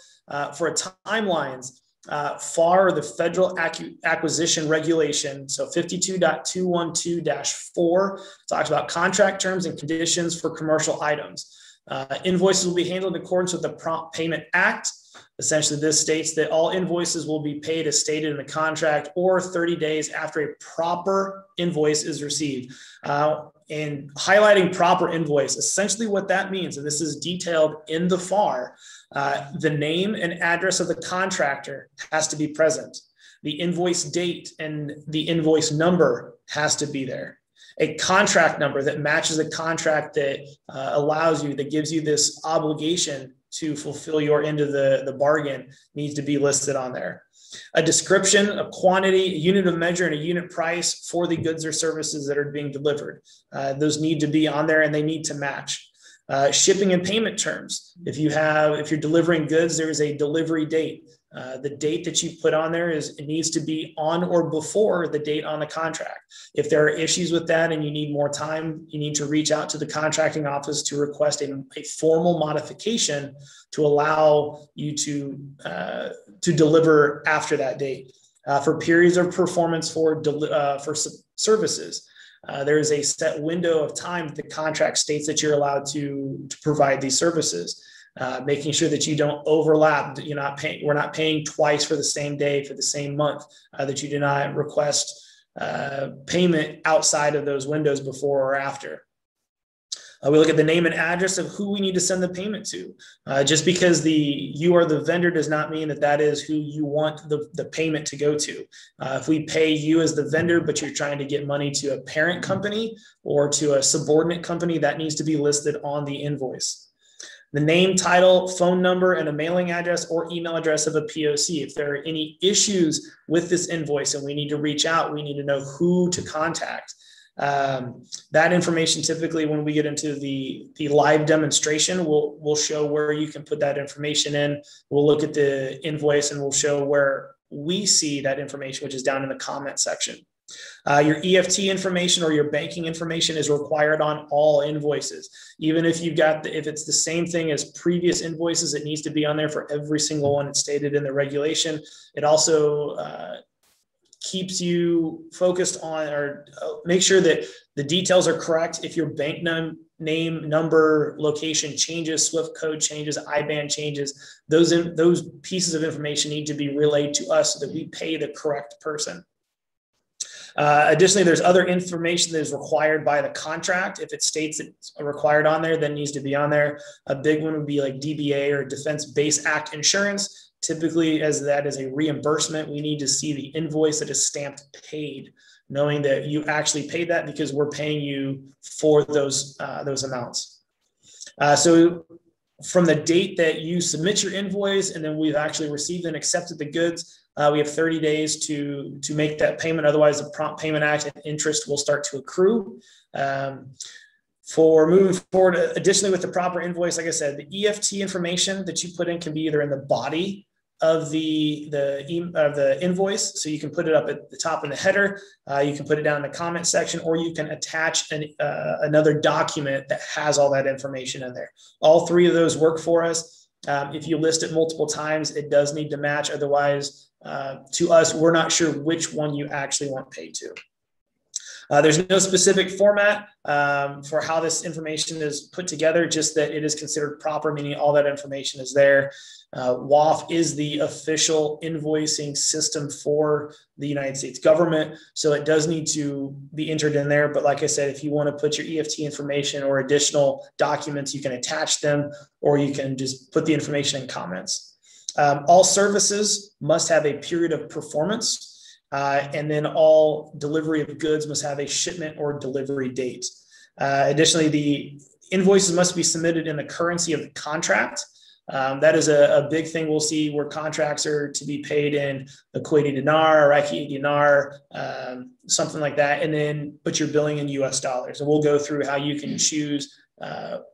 For timelines, FAR, the Federal Acquisition Regulation, so 52.212-4, talks about contract terms and conditions for commercial items. Invoices will be handled in accordance with the Prompt Payment Act. Essentially, this states that all invoices will be paid as stated in the contract or 30 days after a proper invoice is received. And highlighting proper invoice, essentially what that means, and this is detailed in the FAR, the name and address of the contractor has to be present. The invoice date and the invoice number has to be there. A contract number that matches a contract that allows you, that gives you this obligation to fulfill your end of the bargain needs to be listed on there. A description, a quantity, a unit of measure, and a unit price for the goods or services that are being delivered. Those need to be on there and they need to match. Shipping and payment terms. If you're delivering goods, there is a delivery date. The date that you put on there it needs to be on or before the date on the contract. If there are issues with that and you need more time, you need to reach out to the contracting office to request a formal modification to allow you to deliver after that date. For periods of performance for services, there is a set window of time that the contract states that you're allowed to provide these services. Making sure that you don't overlap. We're not paying twice for the same day for the same month. That you do not request payment outside of those windows before or after. We look at the name and address of who we need to send the payment to. Just because you are the vendor does not mean that is who you want the payment to go to. If we pay you as the vendor, but you're trying to get money to a parent company or to a subordinate company, that needs to be listed on the invoice. The name, title, phone number, and a mailing address or email address of a POC. If there are any issues with this invoice and we need to reach out, we need to know who to contact. That information, typically when we get into the live demonstration, we'll show where you can put that information in. We'll look at the invoice and we'll show where we see that information, which is down in the comment section. Your EFT information or your banking information is required on all invoices. Even if if it's the same thing as previous invoices, it needs to be on there for every single one. It's stated in the regulation. It also keeps you focused on, or make sure that the details are correct. If your bank name, number, location changes, SWIFT code changes, IBAN changes, those pieces of information need to be relayed to us so that we pay the correct person. Additionally, there's other information that is required by the contract. If it states it's required on there, then needs to be on there. A big one would be like DBA or Defense Base Act insurance. Typically, as that is a reimbursement, we need to see the invoice that is stamped paid, knowing that you actually paid that because we're paying you for those amounts. So from the date that you submit your invoice and then we've actually received and accepted the goods, we have 30 days to make that payment. Otherwise, the Prompt Payment Act and interest will start to accrue. For moving forward, additionally, with the proper invoice, like I said, the EFT information that you put in can be either in the body of the invoice, so you can put it up at the top in the header. You can put it down in the comment section, or you can attach another document that has all that information in there. All three of those work for us. If you list it multiple times, it does need to match. Otherwise, to us, we're not sure which one you actually want paid to. There's no specific format for how this information is put together, just that it is considered proper, meaning all that information is there. WAF is the official invoicing system for the United States government, so it does need to be entered in there. But like I said, if you want to put your EFT information or additional documents, you can attach them, or you can just put the information in comments. All services must have a period of performance, and then all delivery of goods must have a shipment or delivery date. Additionally, the invoices must be submitted in the currency of the contract. That is a big thing we'll see, where contracts are to be paid in the Kuwaiti dinar, Iraqi dinar, something like that, and then put your billing in US dollars. And we'll go through how you can choose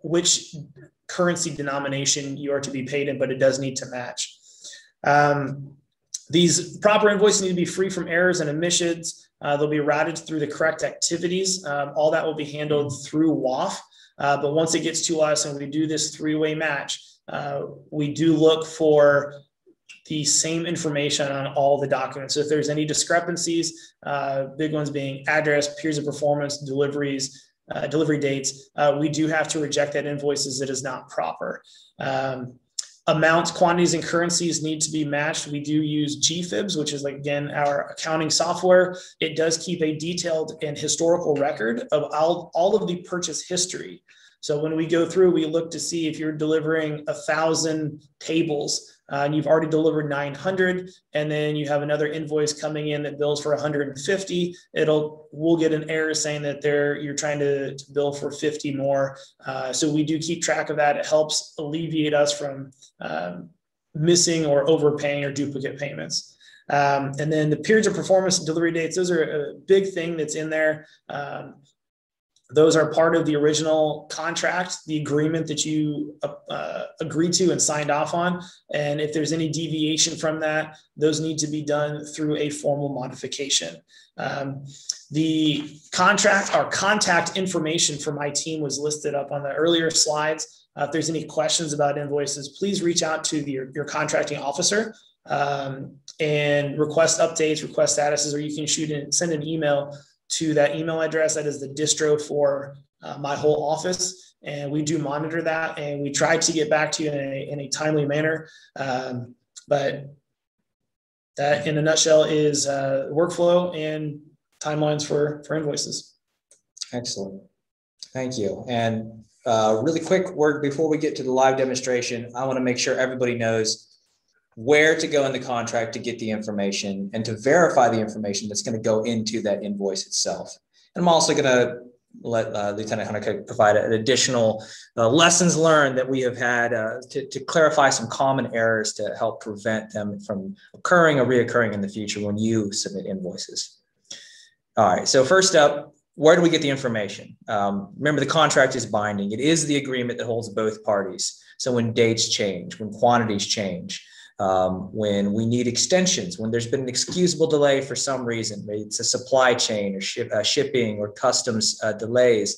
which currency denomination you are to be paid in, but it does need to match. These proper invoices need to be free from errors and omissions. They'll be routed through the correct activities. All that will be handled through WAF. But once it gets to us and we do this three-way match, we do look for the same information on all the documents. So if there's any discrepancies, big ones being address, periods of performance, deliveries, delivery dates, we do have to reject that invoice as it is not proper. Amounts, quantities, and currencies need to be matched. We do use GFibs, which is, again, our accounting software. It does keep a detailed and historical record of all of the purchase history. So when we go through, we look to see if you're delivering 1,000 tables and you've already delivered 900, and then you have another invoice coming in that bills for 150, we'll get an error saying that you're trying to bill for 50 more. So we do keep track of that. It helps alleviate us from missing or overpaying or duplicate payments. And then the periods of performance and delivery dates, those are a big thing that's in there. Those are part of the original contract, the agreement that you agreed to and signed off on. And if there's any deviation from that, those need to be done through a formal modification. The contract or contact information for my team was listed up on the earlier slides. If there's any questions about invoices, please reach out to your contracting officer and request updates, request statuses, or you can send an email to that email address. That is the distro for my whole office. And we do monitor that, and we try to get back to you in a timely manner. But that, in a nutshell, is workflow and timelines for invoices. Excellent. Thank you. And really quick word before we get to the live demonstration, I want to make sure everybody knows where to go in the contract to get the information and to verify the information that's going to go into that invoice itself. And I'm also going to let Lieutenant Hunnicutt provide an additional lessons learned that we have had to clarify some common errors to help prevent them from occurring or reoccurring in the future when you submit invoices. All right, so first up, where do we get the information? Remember, the contract is binding. It is the agreement that holds both parties. So when dates change, when quantities change, when we need extensions, when there's been an excusable delay for some reason, maybe it's a supply chain or shipping or customs delays.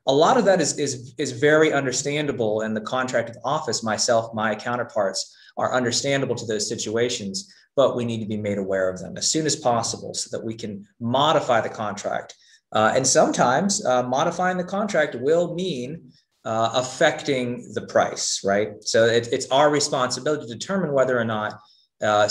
A lot of that is very understandable, and the contracting office, myself, my counterparts are understandable to those situations, but we need to be made aware of them as soon as possible so that we can modify the contract. And sometimes modifying the contract will mean affecting the price, right? So it's our responsibility to determine whether or not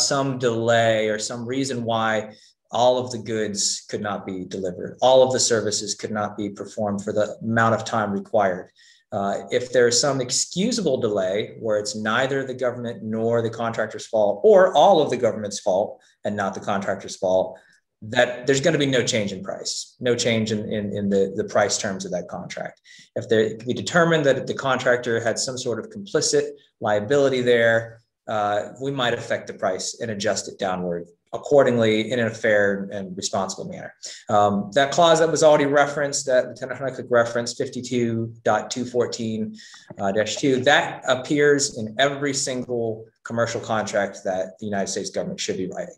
some delay or some reason why all of the goods could not be delivered, all of the services could not be performed for the amount of time required. If there's some excusable delay where it's neither the government nor the contractor's fault, or all of the government's fault and not the contractor's fault, that there's going to be no change in price, no change in the price terms of that contract. If we determine that the contractor had some sort of complicit liability there, we might affect the price and adjust it downward accordingly in a fair and responsible manner. That clause that was already referenced, that Lieutenant Hunnicutt referenced, 52.214-2, that appears in every single commercial contract that the United States government should be writing.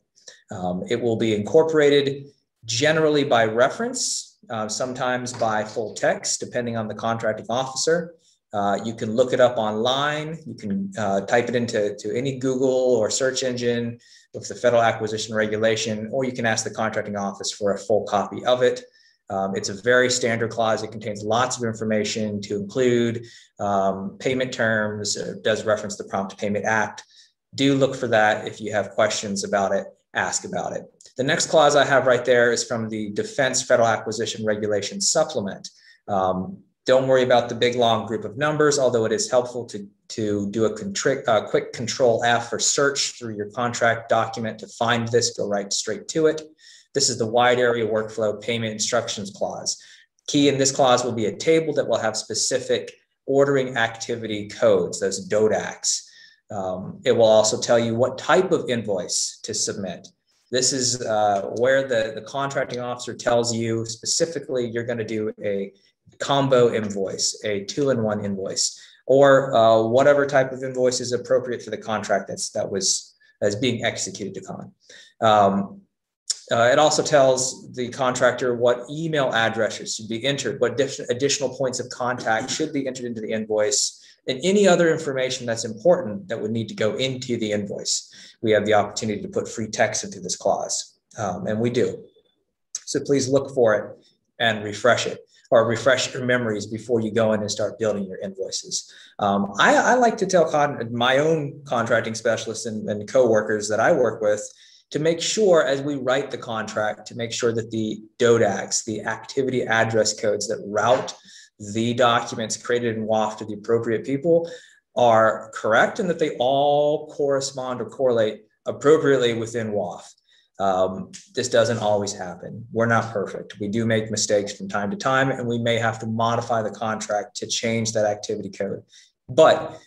It will be incorporated generally by reference, sometimes by full text, depending on the contracting officer. You can look it up online. You can type it into any Google or search engine with the Federal Acquisition Regulation, or you can ask the contracting office for a full copy of it. It's a very standard clause. It contains lots of information to include payment terms. It does reference the Prompt Payment Act. Do look for that. If you have questions about it, ask about it. The next clause I have right there is from the Defense Federal Acquisition Regulation Supplement. Don't worry about the big long group of numbers, although it is helpful to do a quick Control F or search through your contract document to find this, go right straight to it. This is the Wide Area Workflow Payment Instructions Clause. Key in this clause will be a table that will have specific ordering activity codes, those DODACs. It will also tell you what type of invoice to submit. This is where the contracting officer tells you specifically you're going to do a combo invoice, a 2-in-1 invoice, or whatever type of invoice is appropriate for the contract that's being executed upon. It also tells the contractor what email addresses should be entered, what additional points of contact should be entered into the invoice, and any other information that's important that would need to go into the invoice. We have the opportunity to put free text into this clause, and we do. So please look for it and refresh it, or refresh your memories before you go in and start building your invoices. I like to tell my own contracting specialists and coworkers that I work with to make sure as we write the contract, to make sure that the DODACs, the activity address codes that route the documents created in WAF to the appropriate people are correct, and that they all correspond or correlate appropriately within WAF. This doesn't always happen. We're not perfect. We do make mistakes from time to time, and we may have to modify the contract to change that activity code. But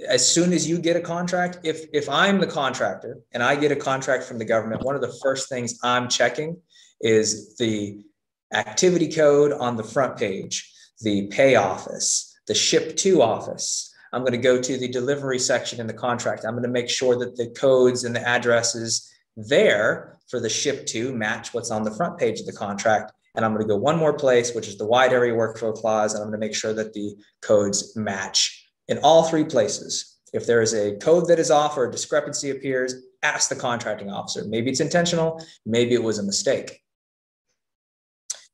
as soon as you get a contract, if I'm the contractor and I get a contract from the government, one of the first things I'm checking is the activity code on the front page, the pay office, the ship to office. I'm going to go to the delivery section in the contract. I'm going to make sure that the codes and the addresses there for the ship to match what's on the front page of the contract. And I'm going to go one more place, which is the Wide Area Workflow Clause. And I'm going to make sure that the codes match in all three places. If there is a code that is off or a discrepancy appears, ask the contracting officer. Maybe it's intentional, maybe it was a mistake.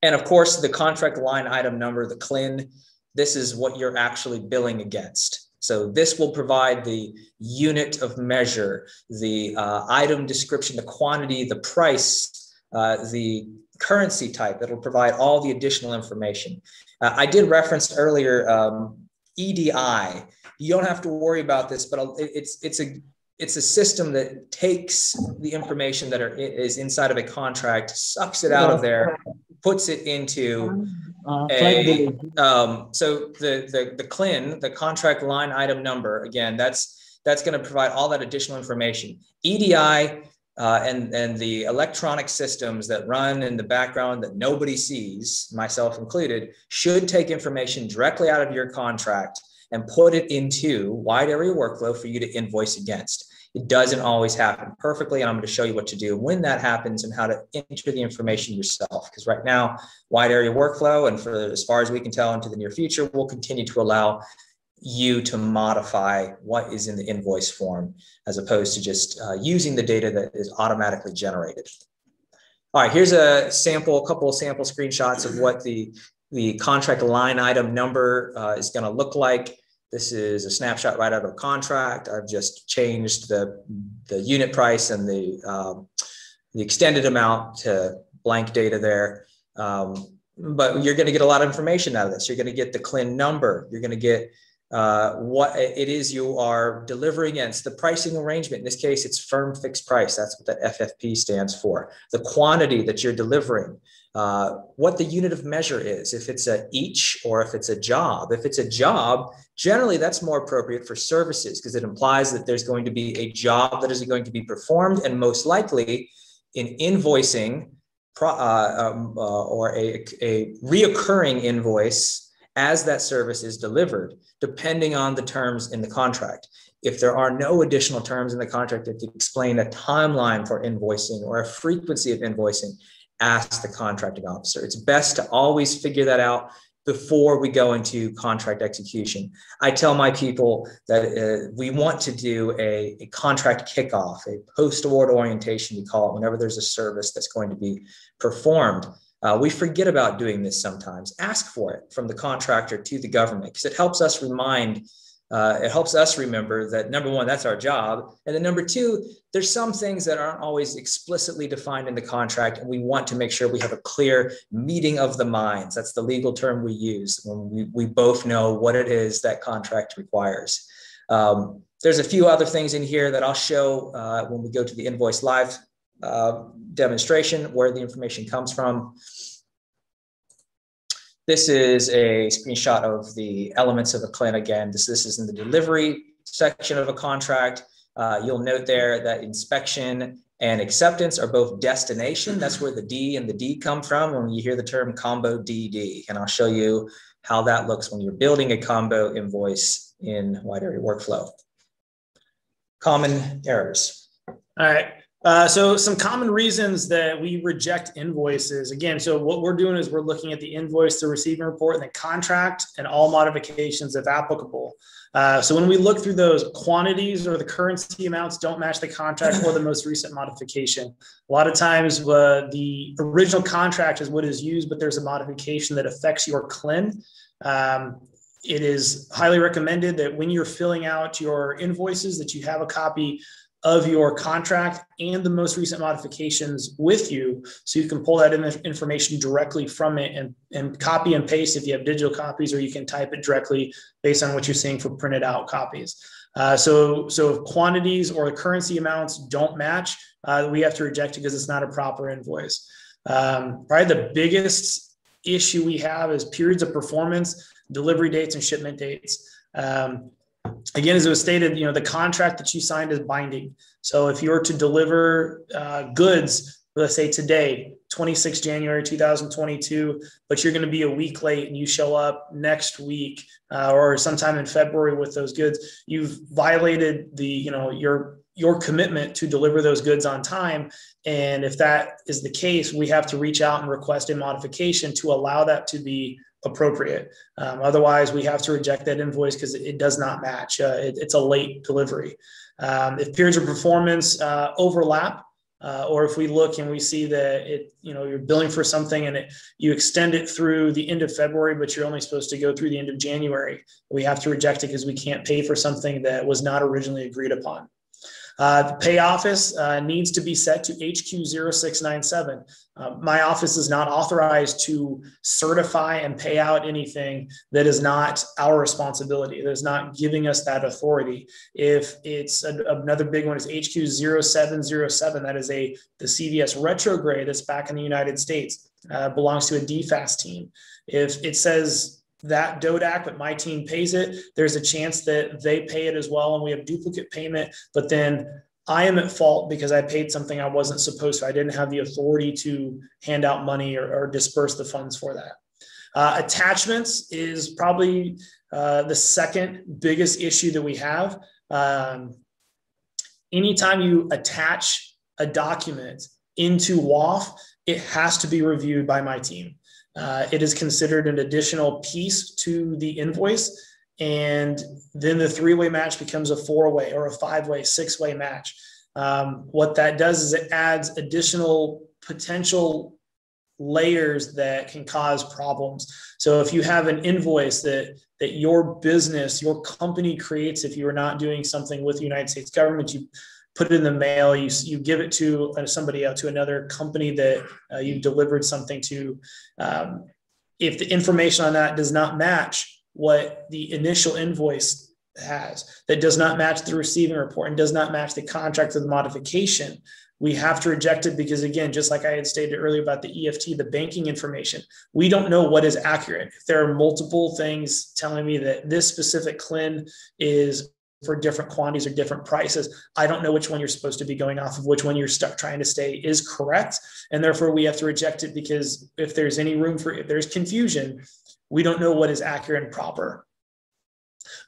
And of course, the contract line item number, the CLIN, this is what you're actually billing against. So this will provide the unit of measure, the item description, the quantity, the price, the currency type. It'll provide all the additional information. I did reference earlier EDI. You don't have to worry about this, but it's a system that takes the information that is inside of a contract, sucks it out of there, puts it into so the CLIN, the contract line item number, again, that's going to provide all that additional information. EDI and the electronic systems that run in the background that nobody sees, myself included, should take information directly out of your contract and put it into Wide Area Workflow for you to invoice against. It doesn't always happen perfectly, and I'm going to show you what to do when that happens and how to enter the information yourself. Because right now, Wide Area Workflow, and for as far as we can tell into the near future, will continue to allow you to modify what is in the invoice form, as opposed to just using the data that is automatically generated. All right, here's a couple of sample screenshots of what the contract line item number is going to look like. This is a snapshot right out of a contract. I've just changed the unit price and the extended amount to blank data there. But you're going to get a lot of information out of this. You're going to get the CLIN number. You're going to get what it is you are delivering against, the pricing arrangement. In this case, it's firm fixed price. That's what that FFP stands for. The quantity that you're delivering, what the unit of measure is, if it's a each or if it's a job. If it's a job, generally that's more appropriate for services because it implies that there's going to be a job that is going to be performed, and most likely in invoicing or a reoccurring invoice as that service is delivered, depending on the terms in the contract. If there are no additional terms in the contract that explain a timeline for invoicing or a frequency of invoicing, ask the contracting officer. It's best to always figure that out before we go into contract execution. I tell my people that we want to do a contract kickoff, a post-award orientation, we call it, whenever there's a service that's going to be performed. We forget about doing this sometimes. Ask for it from the contractor to the government, because it helps us remember that, number one, that's our job. And then number two, there's some things that aren't always explicitly defined in the contract, and we want to make sure we have a clear meeting of the minds. That's the legal term we use when we both know what it is that contract requires. There's a few other things in here that I'll show when we go to the Invoice Live demonstration, where the information comes from. This is a screenshot of the elements of a CLIN. Again, this is in the delivery section of a contract. You'll note there that inspection and acceptance are both destination. That's where the D and the D come from when you hear the term combo DD. And I'll show you how that looks when you're building a combo invoice in Wide Area Workflow. Common errors. All right. So some common reasons that we reject invoices. Again, so what we're doing is we're looking at the invoice, the receiving report, and the contract, and all modifications if applicable. So when we look through those, quantities or the currency amounts don't match the contract or the most recent modification. A lot of times the original contract is what is used, but there's a modification that affects your CLIN. It is highly recommended that when you're filling out your invoices that you have a copy of your contract and the most recent modifications with you, so you can pull that information directly from it and copy and paste if you have digital copies, or you can type it directly based on what you're seeing for printed out copies. So if quantities or the currency amounts don't match, we have to reject it because it's not a proper invoice. Probably the biggest issue we have is periods of performance, delivery dates, and shipment dates. Again, as it was stated, the contract that you signed is binding. So if you were to deliver goods, let's say today, 26 January 2022, but you're going to be a week late and you show up next week or sometime in February with those goods, you've violated your commitment to deliver those goods on time. And if that is the case, we have to reach out and request a modification to allow that to be appropriate. Otherwise, we have to reject that invoice because it does not match. It's a late delivery. If periods of performance overlap, or if we look and we see that you're billing for something and you extend it through the end of February, but you're only supposed to go through the end of January, we have to reject it because we can't pay for something that was not originally agreed upon. The pay office needs to be set to HQ 0697. My office is not authorized to certify and pay out anything that is not our responsibility. That is not giving us that authority. If it's another big one is HQ 0707, that is the CVS retrograde that's back in the United States, belongs to a DFAS team. If it says that DODAC, but my team pays it, there's a chance that they pay it as well, and we have duplicate payment, but then I am at fault because I paid something I wasn't supposed to. I didn't have the authority to hand out money or disperse the funds for that. Attachments is probably the second biggest issue that we have. Anytime you attach a document into WAF, it has to be reviewed by my team. It is considered an additional piece to the invoice, and then the three-way match becomes a four-way or a five-way, six-way match. What that does is it adds additional potential layers that can cause problems. So if you have an invoice that your business, your company creates, if you are not doing something with the United States government, you put it in the mail, you give it to somebody else, to another company that you've delivered something to. If the information on that does not match what the initial invoice has, that does not match the receiving report and does not match the contract of the modification, we have to reject it because, again, just like I had stated earlier about the EFT, the banking information, we don't know what is accurate. If there are multiple things telling me that this specific CLIN is for different quantities or different prices, I don't know which one you're supposed to be going off of, which one you're trying to say is correct. And therefore we have to reject it because if there's any room if there's confusion, we don't know what is accurate and proper.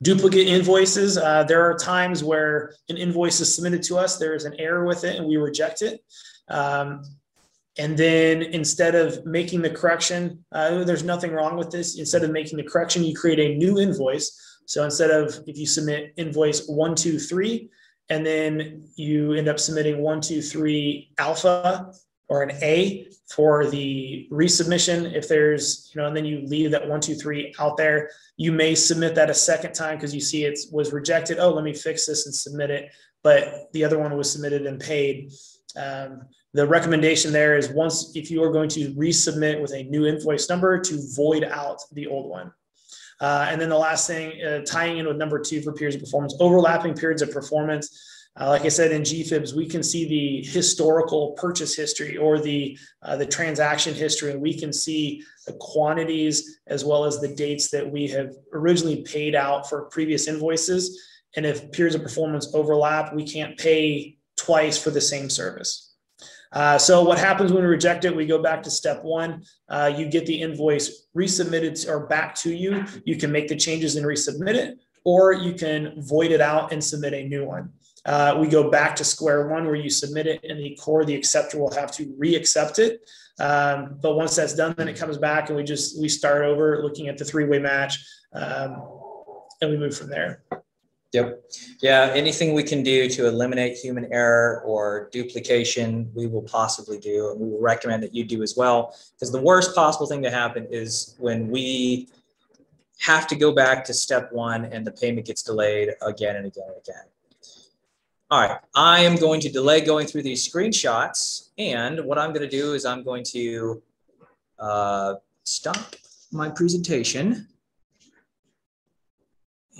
Duplicate invoices. There are times where an invoice is submitted to us, there is an error with it and we reject it. And then instead of making the correction, there's nothing wrong with this. Instead of making the correction, you create a new invoice. So instead of, if you submit invoice 123, and then you end up submitting 123 alpha, or an A for the resubmission. If there's, and then you leave that 1, 2, 3 out there, you may submit that a second time because you see it was rejected. Oh, let me fix this and submit it. But the other one was submitted and paid. The recommendation there is if you are going to resubmit with a new invoice number, to void out the old one. And then the last thing, tying in with number 2 for periods of performance, overlapping periods of performance. Like I said, in GFIBS, we can see the historical purchase history or the transaction history, and we can see the quantities as well as the dates that we have originally paid out for previous invoices. And if periods of performance overlap, we can't pay twice for the same service. So what happens when we reject it? We go back to step 1. You get the invoice resubmitted or back to you. You can make the changes and resubmit it, or you can void it out and submit a new one. We go back to square one where you submit it, and the acceptor will have to re-accept it. But once that's done, then it comes back and we start over looking at the 3-way match, and we move from there. Yep. Yeah. Anything we can do to eliminate human error or duplication, we will possibly do, and we will recommend that you do as well. Because the worst possible thing to happen is when we have to go back to step 1 and the payment gets delayed again and again and again. All right, I am going to delay going through these screenshots, and what I'm going to do is I'm going to stop my presentation,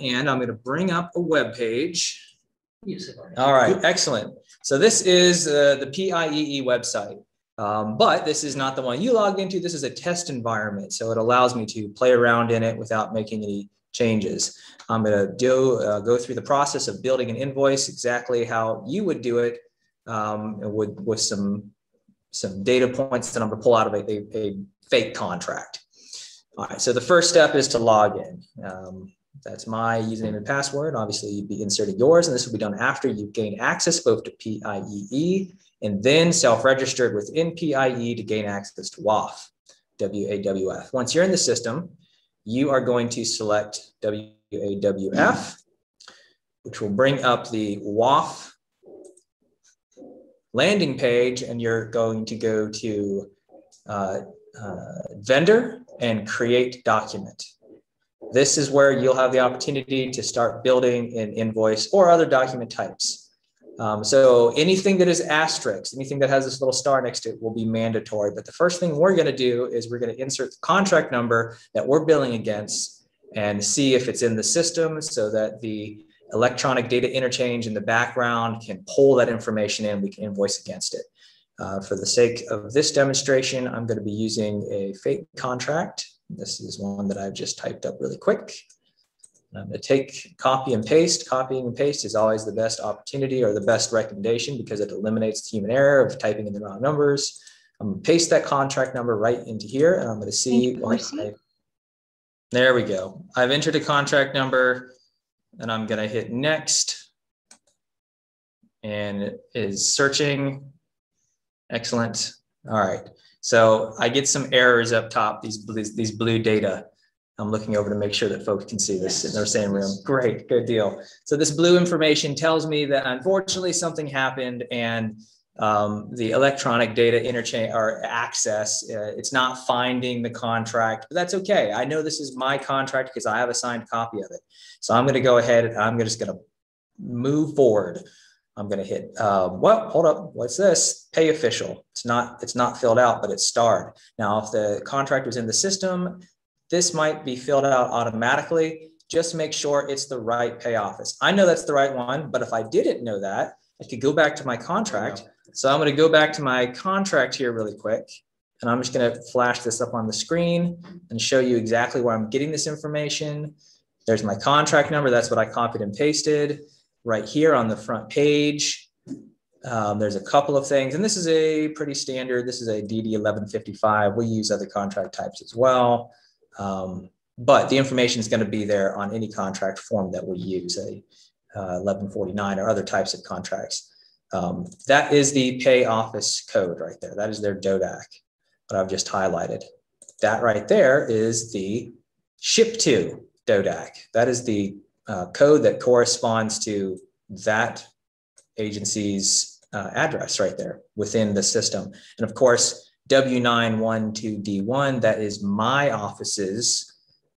and I'm going to bring up a web page. All right, excellent. So this is the PIEE website, but this is not the one you logged into. This is a test environment, so it allows me to play around in it without making any changes. I'm going to go through the process of building an invoice exactly how you would do it, with some data points that I'm going to pull out of a fake contract. All right, so the first step is to log in. That's my username and password. Obviously, you'd be inserting yours, and this will be done after you've gained access both to PIEE and then self-registered within PIEE to gain access to WAF, WAWF. Once you're in the system, you are going to select WAWF, which will bring up the WAF landing page, and you're going to go to vendor and create document. This is where you'll have the opportunity to start building an invoice or other document types. So anything that is asterisk, anything that has this little star next to it will be mandatory. But the first thing we're going to do is we're going to insert the contract number that we're billing against and see if it's in the system so that the electronic data interchange in the background can pull that information in. We can invoice against it. For the sake of this demonstration, I'm going to be using a fake contract. This is one that I've just typed up really quick. I'm going to take copy and paste. Copying and paste is always the best opportunity or the best recommendation because it eliminates the human error of typing in the wrong numbers. I'm going to paste that contract number right into here, and I'm going to see. There we go. I've entered a contract number, and I'm going to hit next, and it is searching. Excellent. All right. So I get some errors up top, these blue data. I'm looking over to make sure that folks can see this in their same room. Great, good deal. So this blue information tells me that unfortunately something happened and the electronic data interchange or access, it's not finding the contract, but that's okay. I know this is my contract because I have a signed copy of it. So I'm going to go ahead and I'm just going to move forward. I'm going to hit, well, hold up. What's this? Pay official. It's not filled out, but it's starred. Now, if the contract was in the system, this might be filled out automatically. Just make sure it's the right pay office. I know that's the right one, but if I didn't know that, I could go back to my contract. So I'm going to go back to my contract here really quick. And I'm just going to flash this up on the screen and show you exactly where I'm getting this information. There's my contract number. That's what I copied and pasted. Right here on the front page, there's a couple of things, and this is a pretty standard. This is a DD 1155. We use other contract types as well, but the information is going to be there on any contract form that we use, a 1149 or other types of contracts. That is the pay office code right there. That is their DODAC, what I've just highlighted. That right there is the ship to DODAC. That is the code that corresponds to that agency's address right there within the system. And of course, W912D1, that is my office's,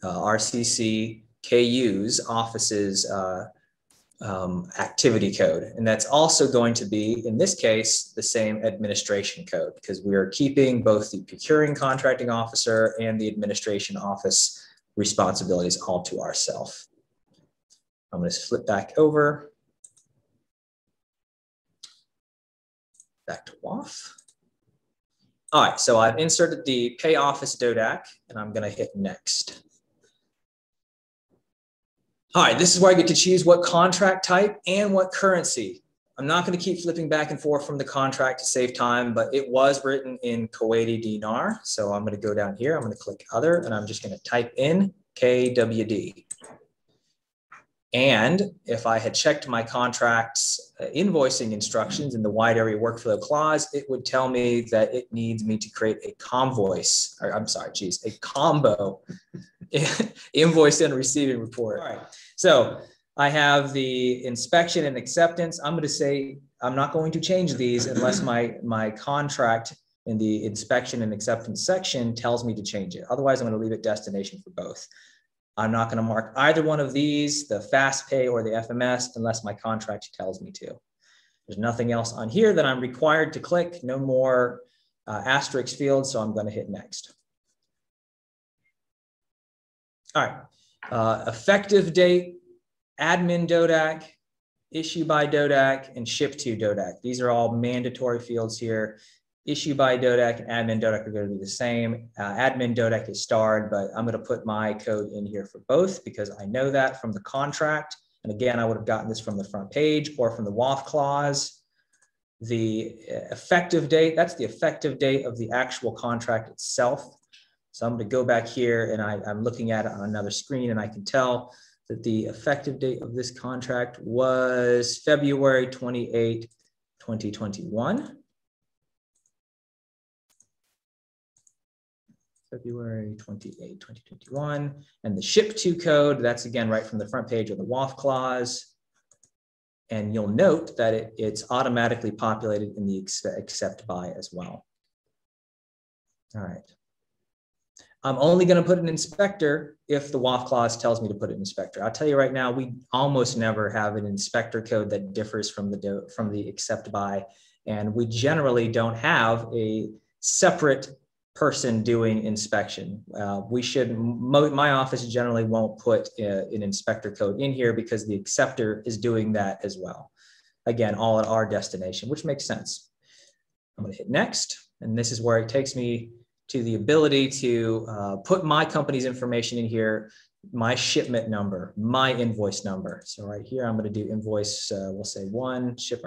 RCC KU's office's activity code. And that's also going to be, in this case, the same administration code, because we are keeping both the procuring contracting officer and the administration office responsibilities all to ourselves. I'm going to flip back over, back to WAF. All right, so I've inserted the pay office DODAC, and I'm going to hit next. All right, this is where I get to choose what contract type and what currency. I'm not going to keep flipping back and forth from the contract to save time, but it was written in Kuwaiti dinar. So I'm going to go down here. I'm going to click other, and I'm just going to type in KWD. And if I had checked my contract's invoicing instructions in the wide area workflow clause, it would tell me that it needs me to create a convoice, or I'm sorry, geez, a combo invoice and receiving report. All right, so I have the inspection and acceptance. I'm going to say I'm not going to change these unless my contract in the inspection and acceptance section tells me to change it. Otherwise, I'm going to leave it destination for both. I'm not going to mark either one of these, the fast pay or the FMS, unless my contract tells me to. There's nothing else on here that I'm required to click, no more asterisk fields, so I'm going to hit next. All right, effective date, admin DODAC, issue by DODAC, and ship to DODAC. These are all mandatory fields here. Issue by DODAC and admin DODAC are going to be the same. Admin DODAC is starred, but I'm going to put my code in here for both because I know that from the contract. And again, I would have gotten this from the front page or from the WAF clause. The effective date, that's the effective date of the actual contract itself. So I'm going to go back here and I'm looking at it on another screen, and I can tell that the effective date of this contract was February 28, 2021. February 28, 2021. And the ship to code, that's again right from the front page of the WAF clause. And you'll note that it's automatically populated in the accept by as well. All right. I'm only going to put an inspector if the WAF clause tells me to put an inspector. I'll tell you right now, we almost never have an inspector code that differs from the accept by, and we generally don't have a separate person doing inspection. My office generally won't put an inspector code in here because the acceptor is doing that as well. Again, all at our destination, which makes sense. I'm going to hit next, and this is where it takes me to the ability to put my company's information in here, my shipment number, my invoice number. So right here, I'm going to do invoice, we'll say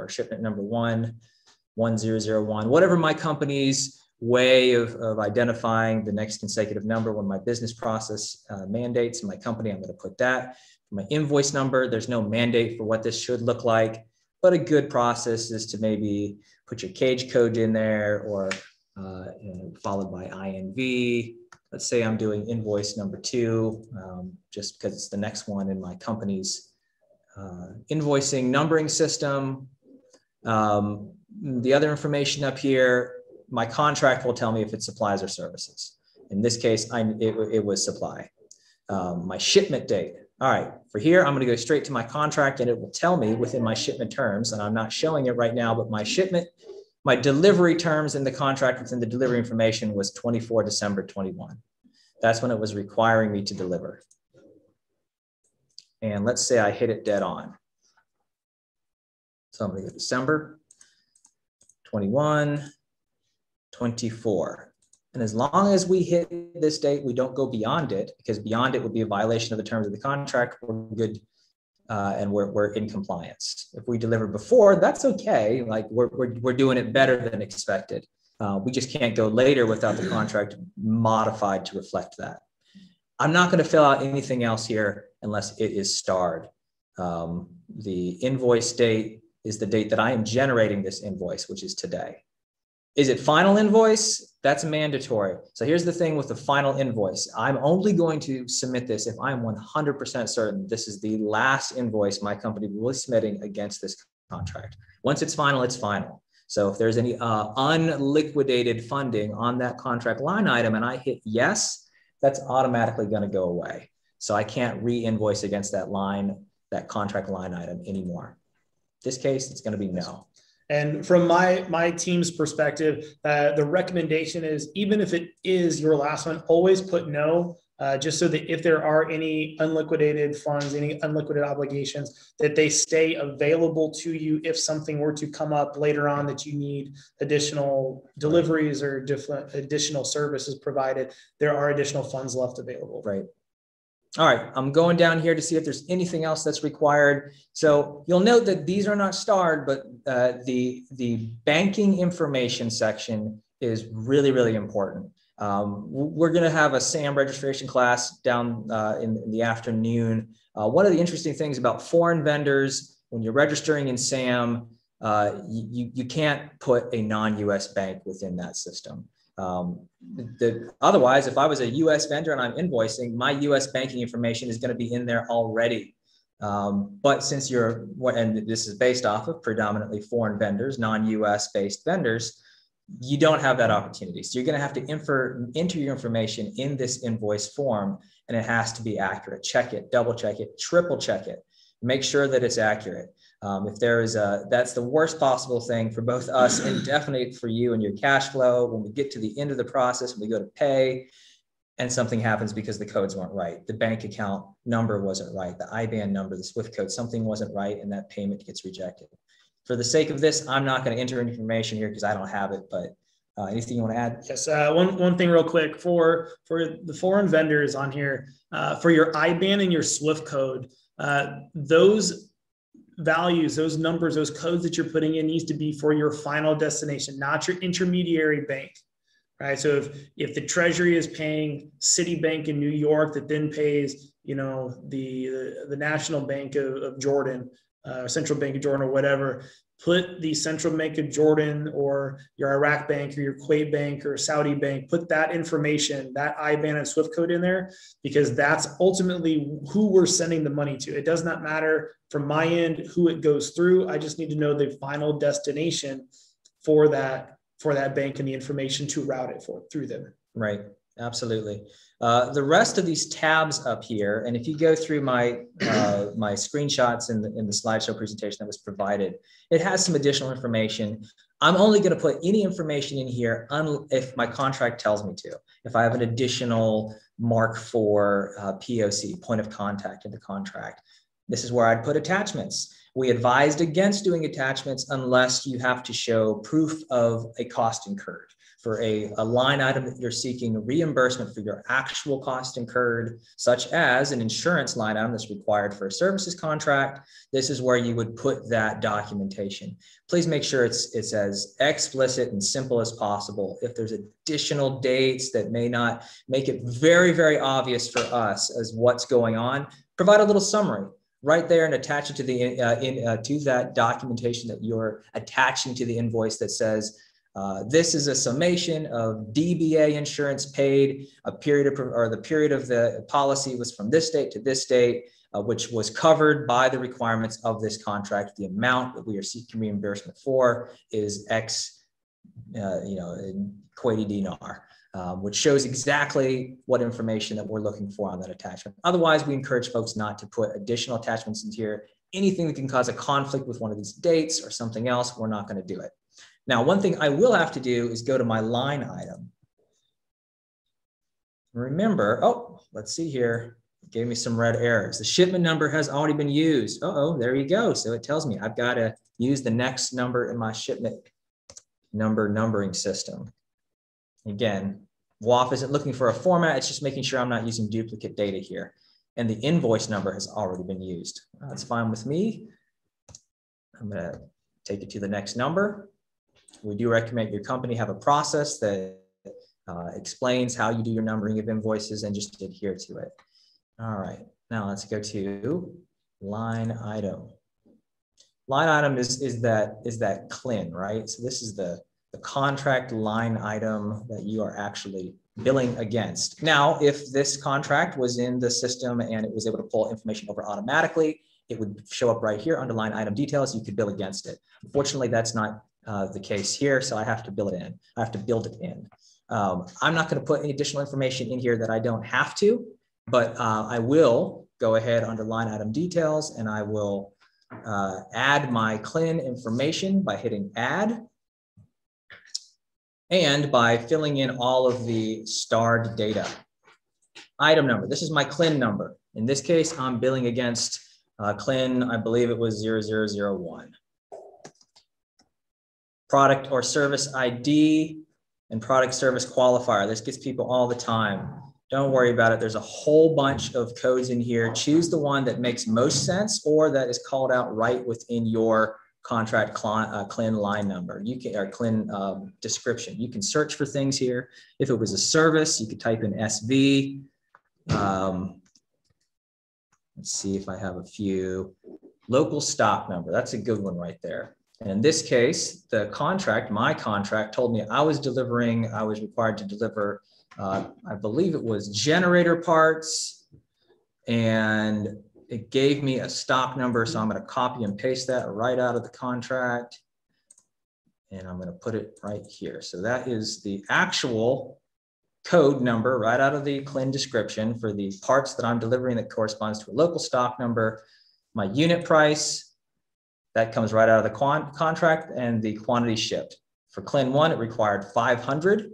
shipment number 1001, whatever my company's way of identifying the next consecutive number when my business process mandates in my company, I'm going to put that. For my invoice number, there's no mandate for what this should look like, but a good process is to maybe put your cage code in there or followed by INV. Let's say I'm doing invoice number 2, just because it's the next one in my company's invoicing numbering system. The other information up here, my contract will tell me if it's supplies or services. In this case, it was supply. My shipment date. All right, for here, I'm going to go straight to my contract and it will tell me within my shipment terms, and I'm not showing it right now, but my delivery terms in the contract within the delivery information was 24 December 21. That's when it was requiring me to deliver. And let's say I hit it dead on. So I'm going to go December 21, 24. And as long as we hit this date, we don't go beyond it, because beyond it would be a violation of the terms of the contract. We're good and we're in compliance. If we deliver before, that's okay. Like we're doing it better than expected. We just can't go later without the contract modified to reflect that. I'm not going to fill out anything else here unless it is starred. The invoice date is the date that I am generating this invoice, which is today. Is it final invoice? That's mandatory. So here's the thing with the final invoice. I'm only going to submit this if I'm 100% certain this is the last invoice my company will be submitting against this contract. Once it's final, it's final. So if there's any unliquidated funding on that contract line item and I hit yes, that's automatically going to go away. So I can't re-invoice against that contract line item anymore. In this case, it's going to be no. And from my team's perspective, the recommendation is, even if it is your last one, always put no, just so that if there are any unliquidated funds, any unliquidated obligations, that they stay available to you if something were to come up later on that you need additional deliveries or additional services provided. There are additional funds left available. Right. All right, I'm going down here to see if there's anything else that's required. So you'll note that these are not starred, but the banking information section is really, really important. We're going to have a SAM registration class down in the afternoon. One of the interesting things about foreign vendors, when you're registering in SAM, you can't put a non-US bank within that system. Otherwise, if I was a US vendor and I'm invoicing, my US banking information is going to be in there already. But since and this is based off of predominantly foreign vendors, non-US based vendors, you don't have that opportunity. So you're going to have to enter your information in this invoice form, and it has to be accurate. Check it, double check it, triple check it, make sure that it's accurate. If there is that's the worst possible thing for both us and definitely for you and your cash flow. When we get to the end of the process, when we go to pay and something happens because the codes weren't right, the bank account number wasn't right, the IBAN number, the SWIFT code, something wasn't right, and that payment gets rejected. For the sake of this, I'm not going to enter information here because I don't have it, but anything you want to add? Yes, one thing real quick for the foreign vendors on here, for your IBAN and your SWIFT code, those values, those numbers, those codes that you're putting in needs to be for your final destination, not your intermediary bank, right? So if the Treasury is paying Citibank in New York that then pays, the National Bank of Jordan, Central Bank of Jordan or whatever, put the Central Bank of Jordan or your Iraq Bank or your Kuwait Bank or Saudi Bank, put that information, that IBAN and SWIFT code in there, because that's ultimately who we're sending the money to. It does not matter from my end who it goes through. I just need to know the final destination for that bank and the information to route it through them. Right. Absolutely. The rest of these tabs up here, and if you go through my my screenshots in the slideshow presentation that was provided, it has some additional information. I'm only going to put any information in here if my contract tells me to. If I have an additional mark for POC, point of contact in the contract, this is where I'd put attachments. We advised against doing attachments unless you have to show proof of a cost incurred. For a line item that you're seeking reimbursement for your actual cost incurred, such as an insurance line item that's required for a services contract, this is where you would put that documentation. Please make sure it's as explicit and simple as possible. If there's additional dates that may not make it very, very obvious for us as what's going on, provide a little summary right there and attach it to to that documentation that you're attaching to the invoice that says, this is a summation of DBA insurance paid, the period of the policy was from this date to this date, which was covered by the requirements of this contract. The amount that we are seeking reimbursement for is X, Kuwaiti dinar, which shows exactly what information that we're looking for on that attachment. Otherwise, we encourage folks not to put additional attachments in here. Anything that can cause a conflict with one of these dates or something else, we're not going to do it. Now, one thing I will have to do is go to my line item. Remember, let's see here. It gave me some red errors. The shipment number has already been used. There you go. So it tells me I've got to use the next number in my shipment numbering system. Again, WAF isn't looking for a format. It's just making sure I'm not using duplicate data here. And the invoice number has already been used. That's fine with me. I'm going to take it to the next number. We do recommend your company have a process that explains how you do your numbering of invoices and just adhere to it. All right, now let's go to line item. Line item is that CLIN, right? So this is the contract line item that you are actually billing against. Now, if this contract was in the system and it was able to pull information over automatically, it would show up right here under line item details. You could bill against it. Unfortunately, that's not the case here, so I have to build it in. I have to build it in. I'm not going to put any additional information in here that I don't have to, but I will go ahead under line item details, and I will add my CLIN information by hitting add, and by filling in all of the starred data. Item number, this is my CLIN number. In this case, I'm billing against CLIN, I believe it was 0001. Product or service ID and product service qualifier. This gets people all the time. Don't worry about it. There's a whole bunch of codes in here. Choose the one that makes most sense or that is called out right within your contract CLIN line number. You can, or CLIN description. You can search for things here. If it was a service, you could type in SV. Let's see if I have a few. Local stock number. That's a good one right there. And in this case, the contract, my contract, told me I was required to deliver, I believe it was generator parts, and it gave me a stock number. So I'm going to copy and paste that right out of the contract. And I'm going to put it right here. So that is the actual code number right out of the CLIN description for the parts that I'm delivering that corresponds to a local stock number. My unit price, that comes right out of the contract, and the quantity shipped. For CLIN 1, it required 500.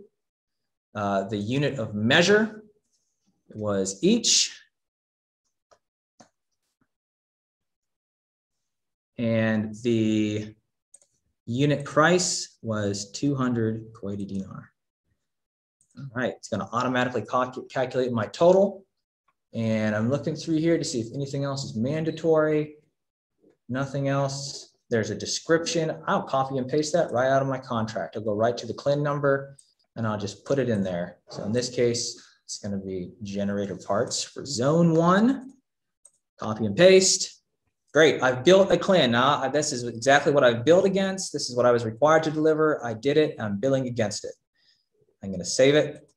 The unit of measure was each. And the unit price was 200 Kuwaiti dinar. All right, it's going to automatically calculate my total. And I'm looking through here to see if anything else is mandatory. Nothing else. There's a description. I'll copy and paste that right out of my contract. I'll go right to the CLIN number and I'll just put it in there. So in this case, it's going to be generator parts for zone 1. Copy and paste. Great, I've built a CLIN. Now, this is exactly what I've billed against. This is what I was required to deliver. I did it, I'm billing against it. I'm gonna save it.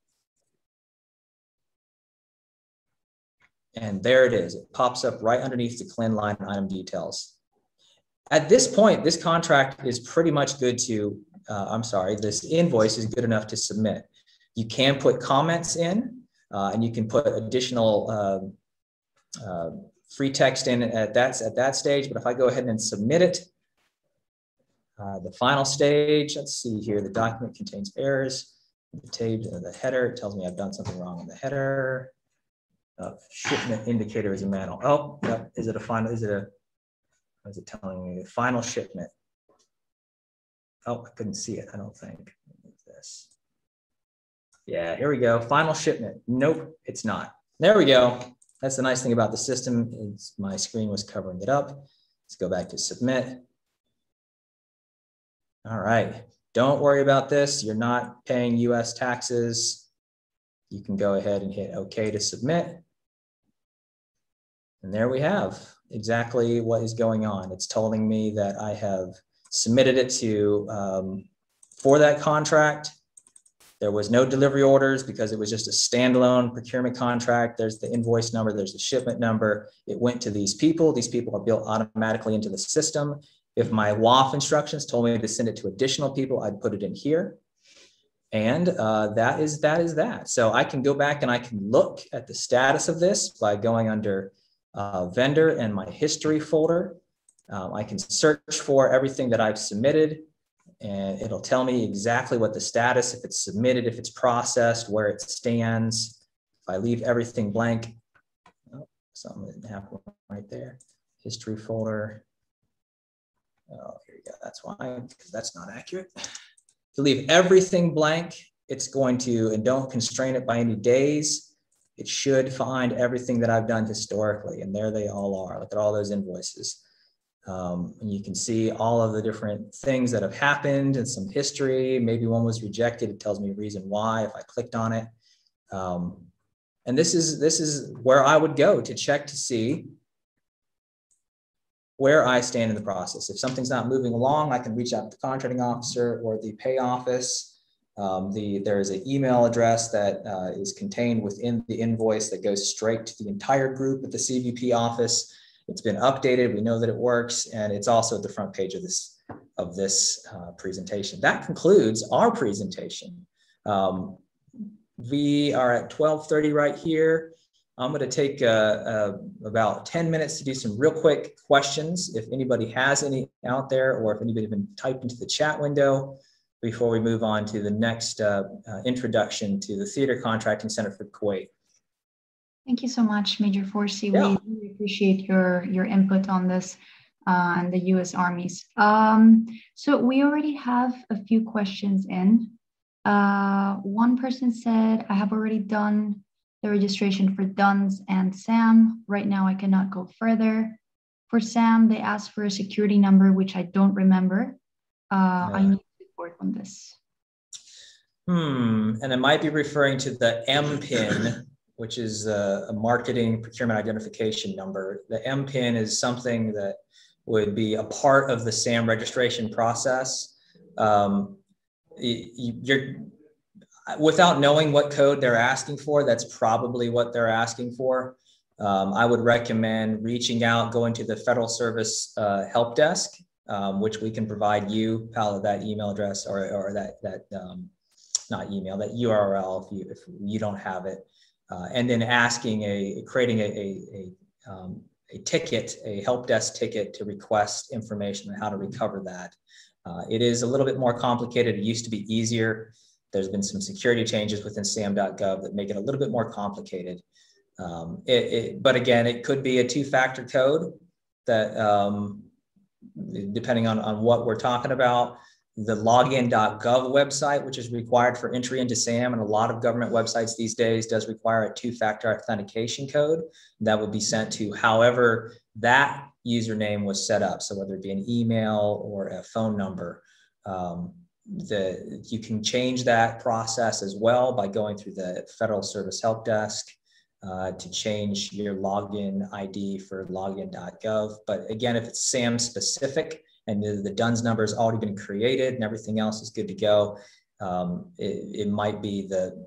And there it is. It pops up right underneath the CLIN line item details. At this point, this contract is pretty much good to, this invoice is good enough to submit. You can put comments in, and you can put additional free text in at that stage. But if I go ahead and submit it, the final stage, let's see here, the document contains errors. The header, it tells me I've done something wrong in the header. Shipment indicator is a manual. Oh, yep. Is it a final? Is it telling me the final shipment? Oh, I couldn't see it. I don't think. This. Yeah, here we go. Final shipment. Nope, it's not. There we go. That's the nice thing about the system. Is my screen was covering it up. Let's go back to submit. All right. Don't worry about this. You're not paying US taxes. You can go ahead and hit OK to submit. And there we have exactly what is going on. It's telling me that I have submitted it to for that contract. There was no delivery orders because it was just a standalone procurement contract. There's the invoice number, there's the shipment number. It went to these people. These people are built automatically into the system. If my WAF instructions told me to send it to additional people, I'd put it in here. And that is that. So I can go back and I can look at the status of this by going under vendor and my history folder. I can search for everything that I've submitted, and it'll tell me exactly what the status, if it's submitted, if it's processed, where it stands. If I leave everything blank, oh, something didn't happen right there. History folder. Oh, here you go. That's why, because that's not accurate. To leave everything blank, it's going to, and don't constrain it by any days. It should find everything that I've done historically, and there they all are. Look at all those invoices. And you can see all of the different things that have happened and some history. Maybe one was rejected. It tells me a reason why if I clicked on it. And this is where I would go to check to see where I stand in the process. If something's not moving along, I can reach out to the contracting officer or the pay office. There is an email address that is contained within the invoice that goes straight to the entire group at the CVP office. It's been updated. We know that it works, and it's also at the front page of this presentation. That concludes our presentation. We are at 12:30 right here. I'm going to take about 10 minutes to do some real quick questions, if anybody has any out there, or if anybody been typed into the chat window, before we move on to the next introduction to the Theater Contracting Center for Kuwait. Thank you so much, Major Forsey. Yeah. We really appreciate your input on this and the U.S. Armies. So we already have a few questions in. One person said, I have already done the registration for DUNS and SAM. Right now, I cannot go further. For SAM, they asked for a security number, which I don't remember. I need support on this. And it might be referring to the MPIN, which is a marketing procurement identification number. The MPIN is something that would be a part of the SAM registration process. Without knowing what code they're asking for, that's probably what they're asking for. I would recommend reaching out, going to the Federal Service Help Desk, which we can provide you, Paolo, that email address or not email, that URL if you don't have it, and then creating a ticket, a help desk ticket to request information on how to recover that. It is a little bit more complicated. It used to be easier. There's been some security changes within SAM.gov that make it a little bit more complicated. But again, it could be a two-factor code that, depending on what we're talking about, the login.gov website, which is required for entry into SAM, and a lot of government websites these days does require a two-factor authentication code that will be sent to however that username was set up. So whether it be an email or a phone number, you can change that process as well by going through the Federal Service Help Desk to change your login ID for login.gov. But again, if it's SAM specific and the DUNS number has already been created and everything else is good to go, it might be the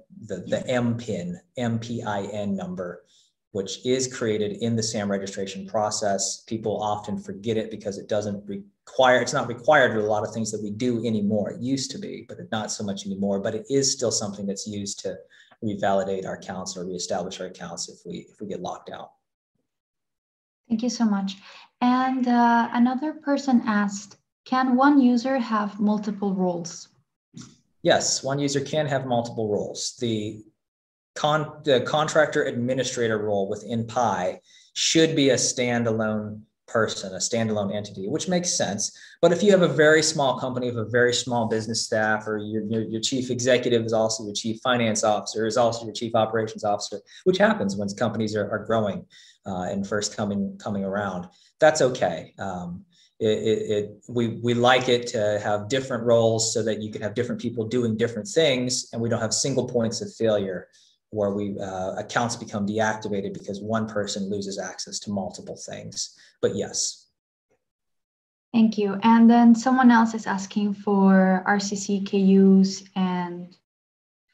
MPIN, MPIN number, which is created in the SAM registration process. People often forget it because it doesn't require, it's not required for a lot of things that we do anymore. It used to be, but not so much anymore, but it is still something that's used to revalidate our accounts or reestablish our accounts if we get locked out. Thank you so much. And another person asked, can one user have multiple roles? Yes, one user can have multiple roles. The Contractor Administrator role within PI should be a standalone person, a standalone entity, which makes sense. But if you have a very small company with a very small business staff, or your chief executive is also your chief finance officer, is also your chief operations officer, which happens when companies are growing and first coming around, that's okay. We like it to have different roles so that you can have different people doing different things, and we don't have single points of failure where accounts become deactivated because one person loses access to multiple things. But yes. Thank you. And then someone else is asking for RCC KUs and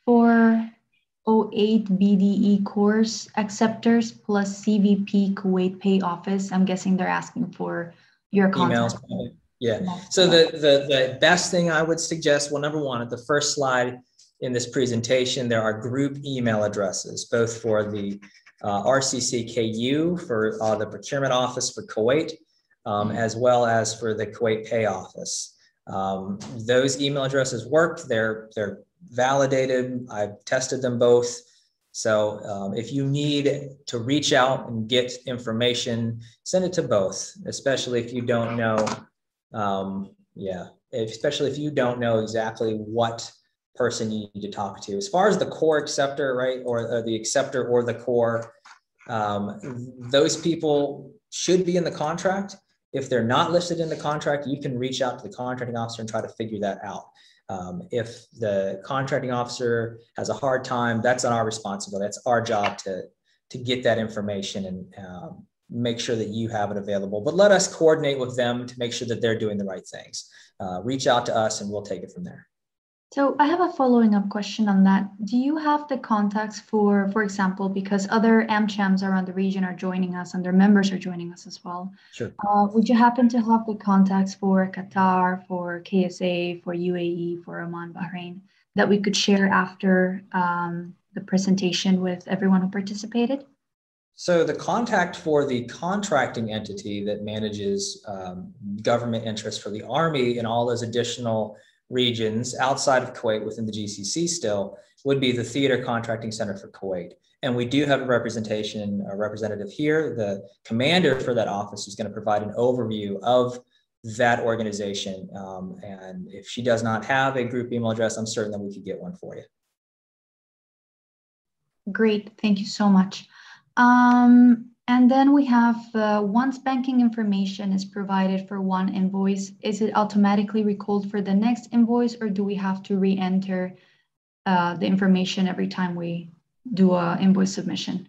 408 BDE course acceptors plus CVP Kuwait Pay Office. I'm guessing they're asking for your contact. Emails. Yeah. So the best thing I would suggest, well, number one, at the first slide in this presentation, there are group email addresses, both for the RCC-KU for the procurement office for Kuwait, as well as for the Kuwait Pay Office. Those email addresses work. They're validated. I've tested them both. So if you need to reach out and get information, send it to both, especially if you don't know. Especially if you don't know exactly what person you need to talk to. As far as the core acceptor, right, or the acceptor or the core, those people should be in the contract. If they're not listed in the contract, you can reach out to the contracting officer and try to figure that out. If the contracting officer has a hard time, that's not our responsibility. That's our job to get that information and make sure that you have it available. But let us coordinate with them to make sure that they're doing the right things. Reach out to us and we'll take it from there. So I have a following up question on that. Do you have the contacts for example, because other AmChams around the region are joining us and their members are joining us as well? Sure. Would you happen to have the contacts for Qatar, for KSA, for UAE, for Oman, Bahrain, that we could share after the presentation with everyone who participated? So the contact for the contracting entity that manages government interests for the Army and all those additional regions outside of Kuwait within the GCC still would be the Theater Contracting Center for Kuwait. And we do have a representative here. The commander for that office is going to provide an overview of that organization. And if she does not have a group email address, I'm certain that we could get one for you. Great, thank you so much. And then we have once banking information is provided for one invoice, is it automatically recalled for the next invoice, or do we have to re-enter the information every time we do an invoice submission?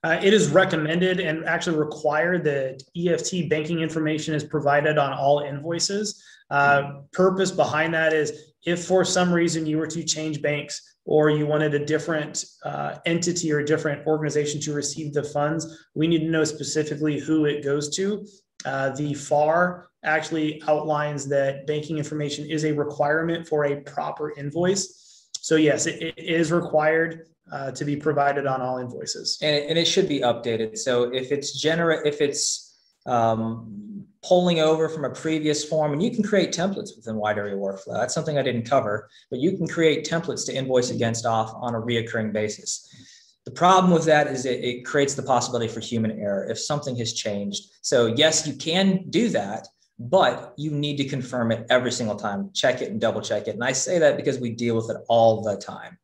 It is recommended and actually required that EFT banking information is provided on all invoices. Purpose behind that is if for some reason you were to change banks, or you wanted a different entity or a different organization to receive the funds, we need to know specifically who it goes to. The FAR actually outlines that banking information is a requirement for a proper invoice. So yes, it is required to be provided on all invoices. And it should be updated. So if it's pulling over from a previous form, and you can create templates within Wide Area Workflow. That's something I didn't cover, but you can create templates to invoice against off on a reoccurring basis. The problem with that is it creates the possibility for human error if something has changed. So yes, you can do that, but you need to confirm it every single time, check it and double check it. And I say that because we deal with it all the time.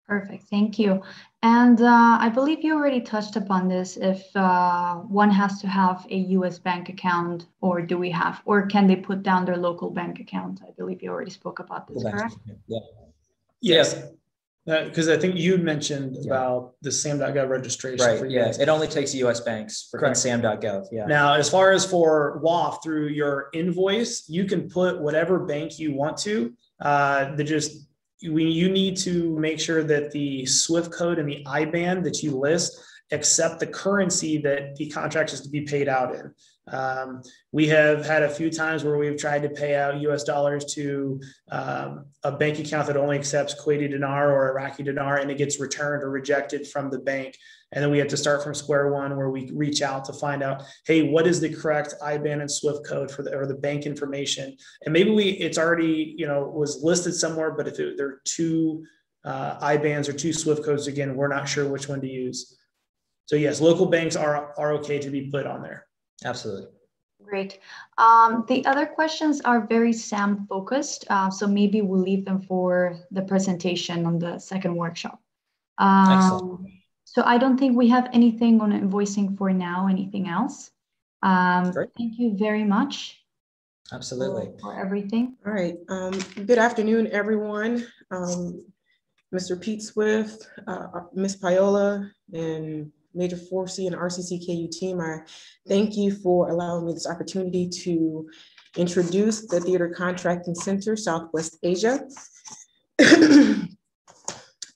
Perfect, thank you. And I believe you already touched upon this, if one has to have a US bank account, or can they put down their local bank account? I believe you already spoke about this, correct? Yeah. Yes, because I think you mentioned about the SAM.gov registration. Right, yeah, it only takes US banks for SAM.gov, yeah. Now, as far as for WAF, through your invoice, you can put whatever bank you want to. You need to make sure that the SWIFT code and the IBAN that you list accept the currency that the contract is to be paid out in. We have had a few times where we've tried to pay out US dollars to a bank account that only accepts Kuwaiti dinar or Iraqi dinar, and it gets returned or rejected from the bank. And then we have to start from square one, where we reach out to find out, hey, what is the correct IBAN and SWIFT code for the bank information? And maybe it's already, was listed somewhere, but if there are two IBANs or two SWIFT codes, again, we're not sure which one to use. So yes, local banks are okay to be put on there. Absolutely. Great. The other questions are very SAM focused, so maybe we'll leave them for the presentation on the second workshop. Excellent. So I don't think we have anything on invoicing for now. Anything else? Thank you very much. Absolutely. For everything. All right. Good afternoon, everyone. Mr. Pete Swift, Ms. Paola, and Major 4C and RCCKU team, I thank you for allowing me this opportunity to introduce the Theater Contracting Center, Southwest Asia.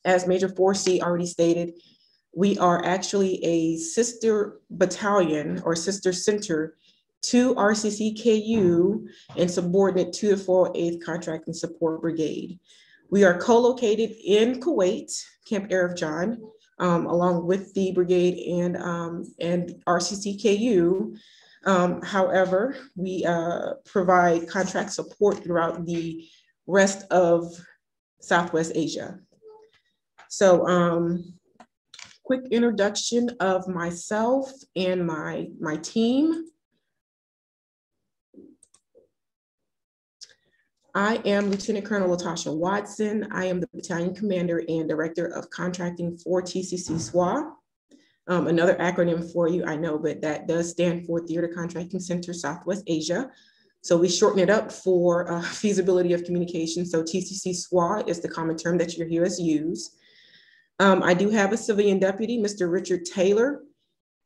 As Major 4C already stated, we are actually a sister battalion or sister center to RCCKU and subordinate to the 408th Contracting Support Brigade. We are co-located in Kuwait, Camp Arif John, along with the brigade and RCCKU. However, we provide contract support throughout the rest of Southwest Asia. So quick introduction of myself and my team. I am Lieutenant Colonel Latasha Watson. I am the Battalion Commander and Director of Contracting for TCC SWA. Another acronym for you, I know, but that does stand for Theater Contracting Center, Southwest Asia. So we shorten it up for feasibility of communication. So TCC SWA is the common term that you hear us use. I do have a civilian deputy, Mr. Richard Taylor.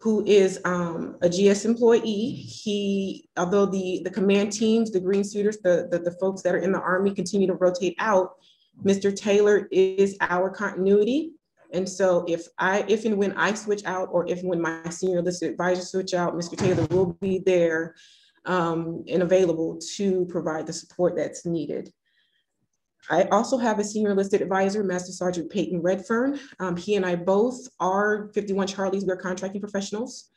who is a GS employee. Although the command teams, the green suiters, the folks that are in the Army continue to rotate out, Mr. Taylor is our continuity. And so if and when I switch out, or if and when my senior listed advisors switch out, Mr. Taylor will be there and available to provide the support that's needed. I also have a senior listed advisor, Master Sergeant Peyton Redfern. He and I both are 51 Charlies. We're contracting professionals.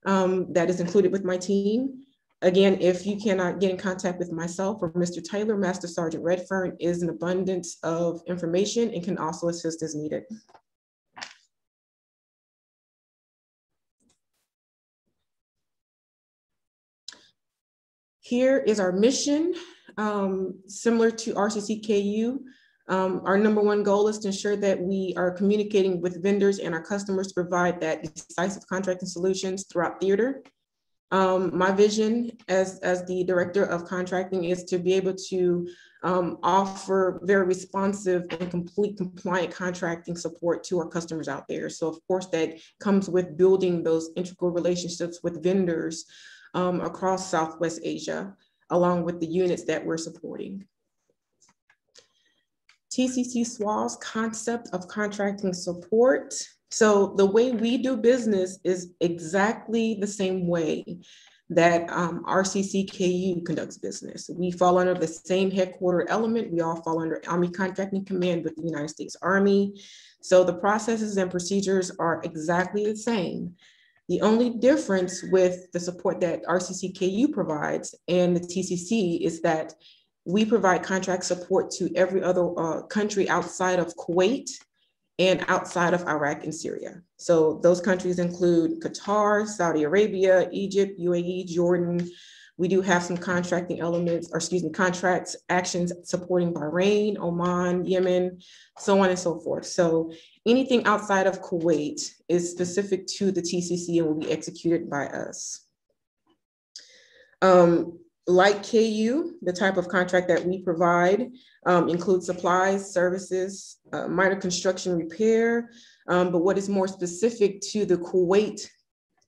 That is included with my team. Again, if you cannot get in contact with myself or Mr. Taylor, Master Sergeant Redfern is an abundance of information and can also assist as needed. Here is our mission. Similar to RCCKU, our number one goal is to ensure that we are communicating with vendors and our customers to provide that decisive contracting solutions throughout theater. My vision as the Director of Contracting is to be able to offer very responsive and complete compliant contracting support to our customers out there. So of course that comes with building those integral relationships with vendors across Southwest Asia, along with the units that we're supporting. TCC SWA's concept of contracting support. So the way we do business is exactly the same way that RCCKU conducts business. We fall under the same headquarter element. We all fall under Army Contracting Command with the United States Army. So the processes and procedures are exactly the same. The only difference with the support that RCCKU provides and the TCC is that we provide contract support to every other country outside of Kuwait and outside of Iraq and Syria. So those countries include Qatar, Saudi Arabia, Egypt, UAE, Jordan. We do have some contracting elements, or excuse me, contracts, actions supporting Bahrain, Oman, Yemen, so on and so forth. So anything outside of Kuwait is specific to the TCC and will be executed by us. Like KU, the type of contract that we provide includes supplies, services, minor construction repair, but what is more specific to the Kuwait,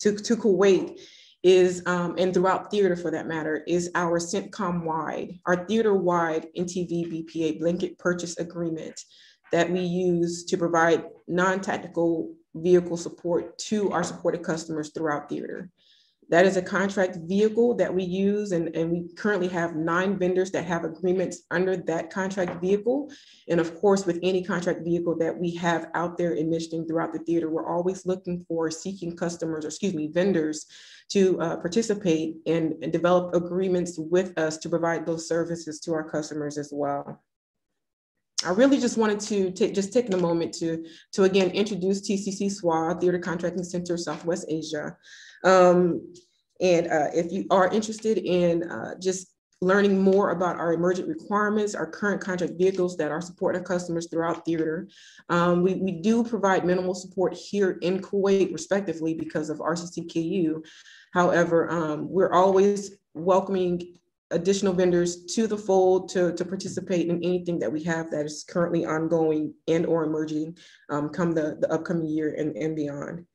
to Kuwait is, and throughout theater for that matter, is our CENTCOM-wide, our theater-wide NTV BPA blanket purchase agreement that we use to provide non-tactical vehicle support to our supported customers throughout theater. That is a contract vehicle that we use, and we currently have 9 vendors that have agreements under that contract vehicle. And of course, with any contract vehicle that we have out there in Michigan throughout the theater, we're always looking for seeking customers, or excuse me, vendors to participate and develop agreements with us to provide those services to our customers as well. I really just wanted to take a moment to again introduce TCC SWA, Theater Contracting Center, Southwest Asia. If you are interested in just learning more about our emergent requirements, our current contract vehicles that are supporting our customers throughout theater, we do provide minimal support here in Kuwait, respectively, because of RCCKU. However, we're always welcoming additional vendors to the fold to participate in anything that we have that is currently ongoing and or emerging come the upcoming year and beyond.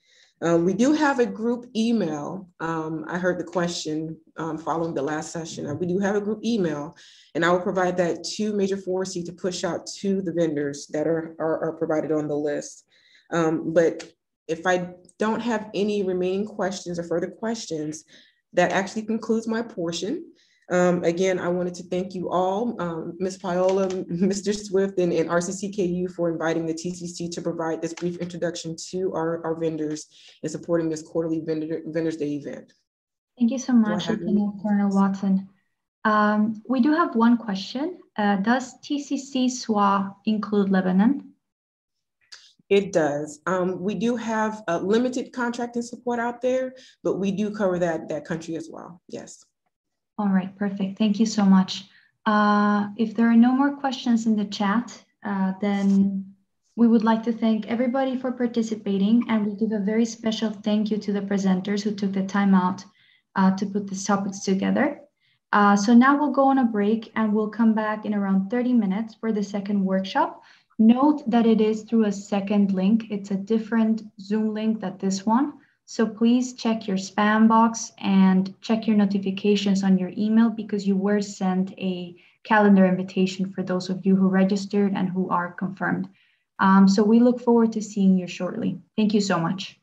We do have a group email. I heard the question following the last session. We do have a group email, and I will provide that to Major 4C to push out to the vendors that are provided on the list. But if I don't have any remaining questions or further questions, that actually concludes my portion. Again, I wanted to thank you all, Ms. Paola, Mr. Swift, and RCCKU for inviting the TCC to provide this brief introduction to our vendors and supporting this quarterly Vendors Day event. Thank you so much, Lieutenant Colonel Watson. We do have one question. Does TCC SWA include Lebanon? It does. We do have limited contracting support out there, but we do cover that country as well, yes. All right, perfect. Thank you so much. If there are no more questions in the chat, then we would like to thank everybody for participating, and we give a very special thank you to the presenters who took the time out to put these topics together. So now we'll go on a break and we'll come back in around 30 minutes for the second workshop. Note that it is through a second link. It's a different Zoom link than this one. So please check your spam box and check your notifications on your email because you were sent a calendar invitation for those of you who registered and who are confirmed. So we look forward to seeing you shortly. Thank you so much.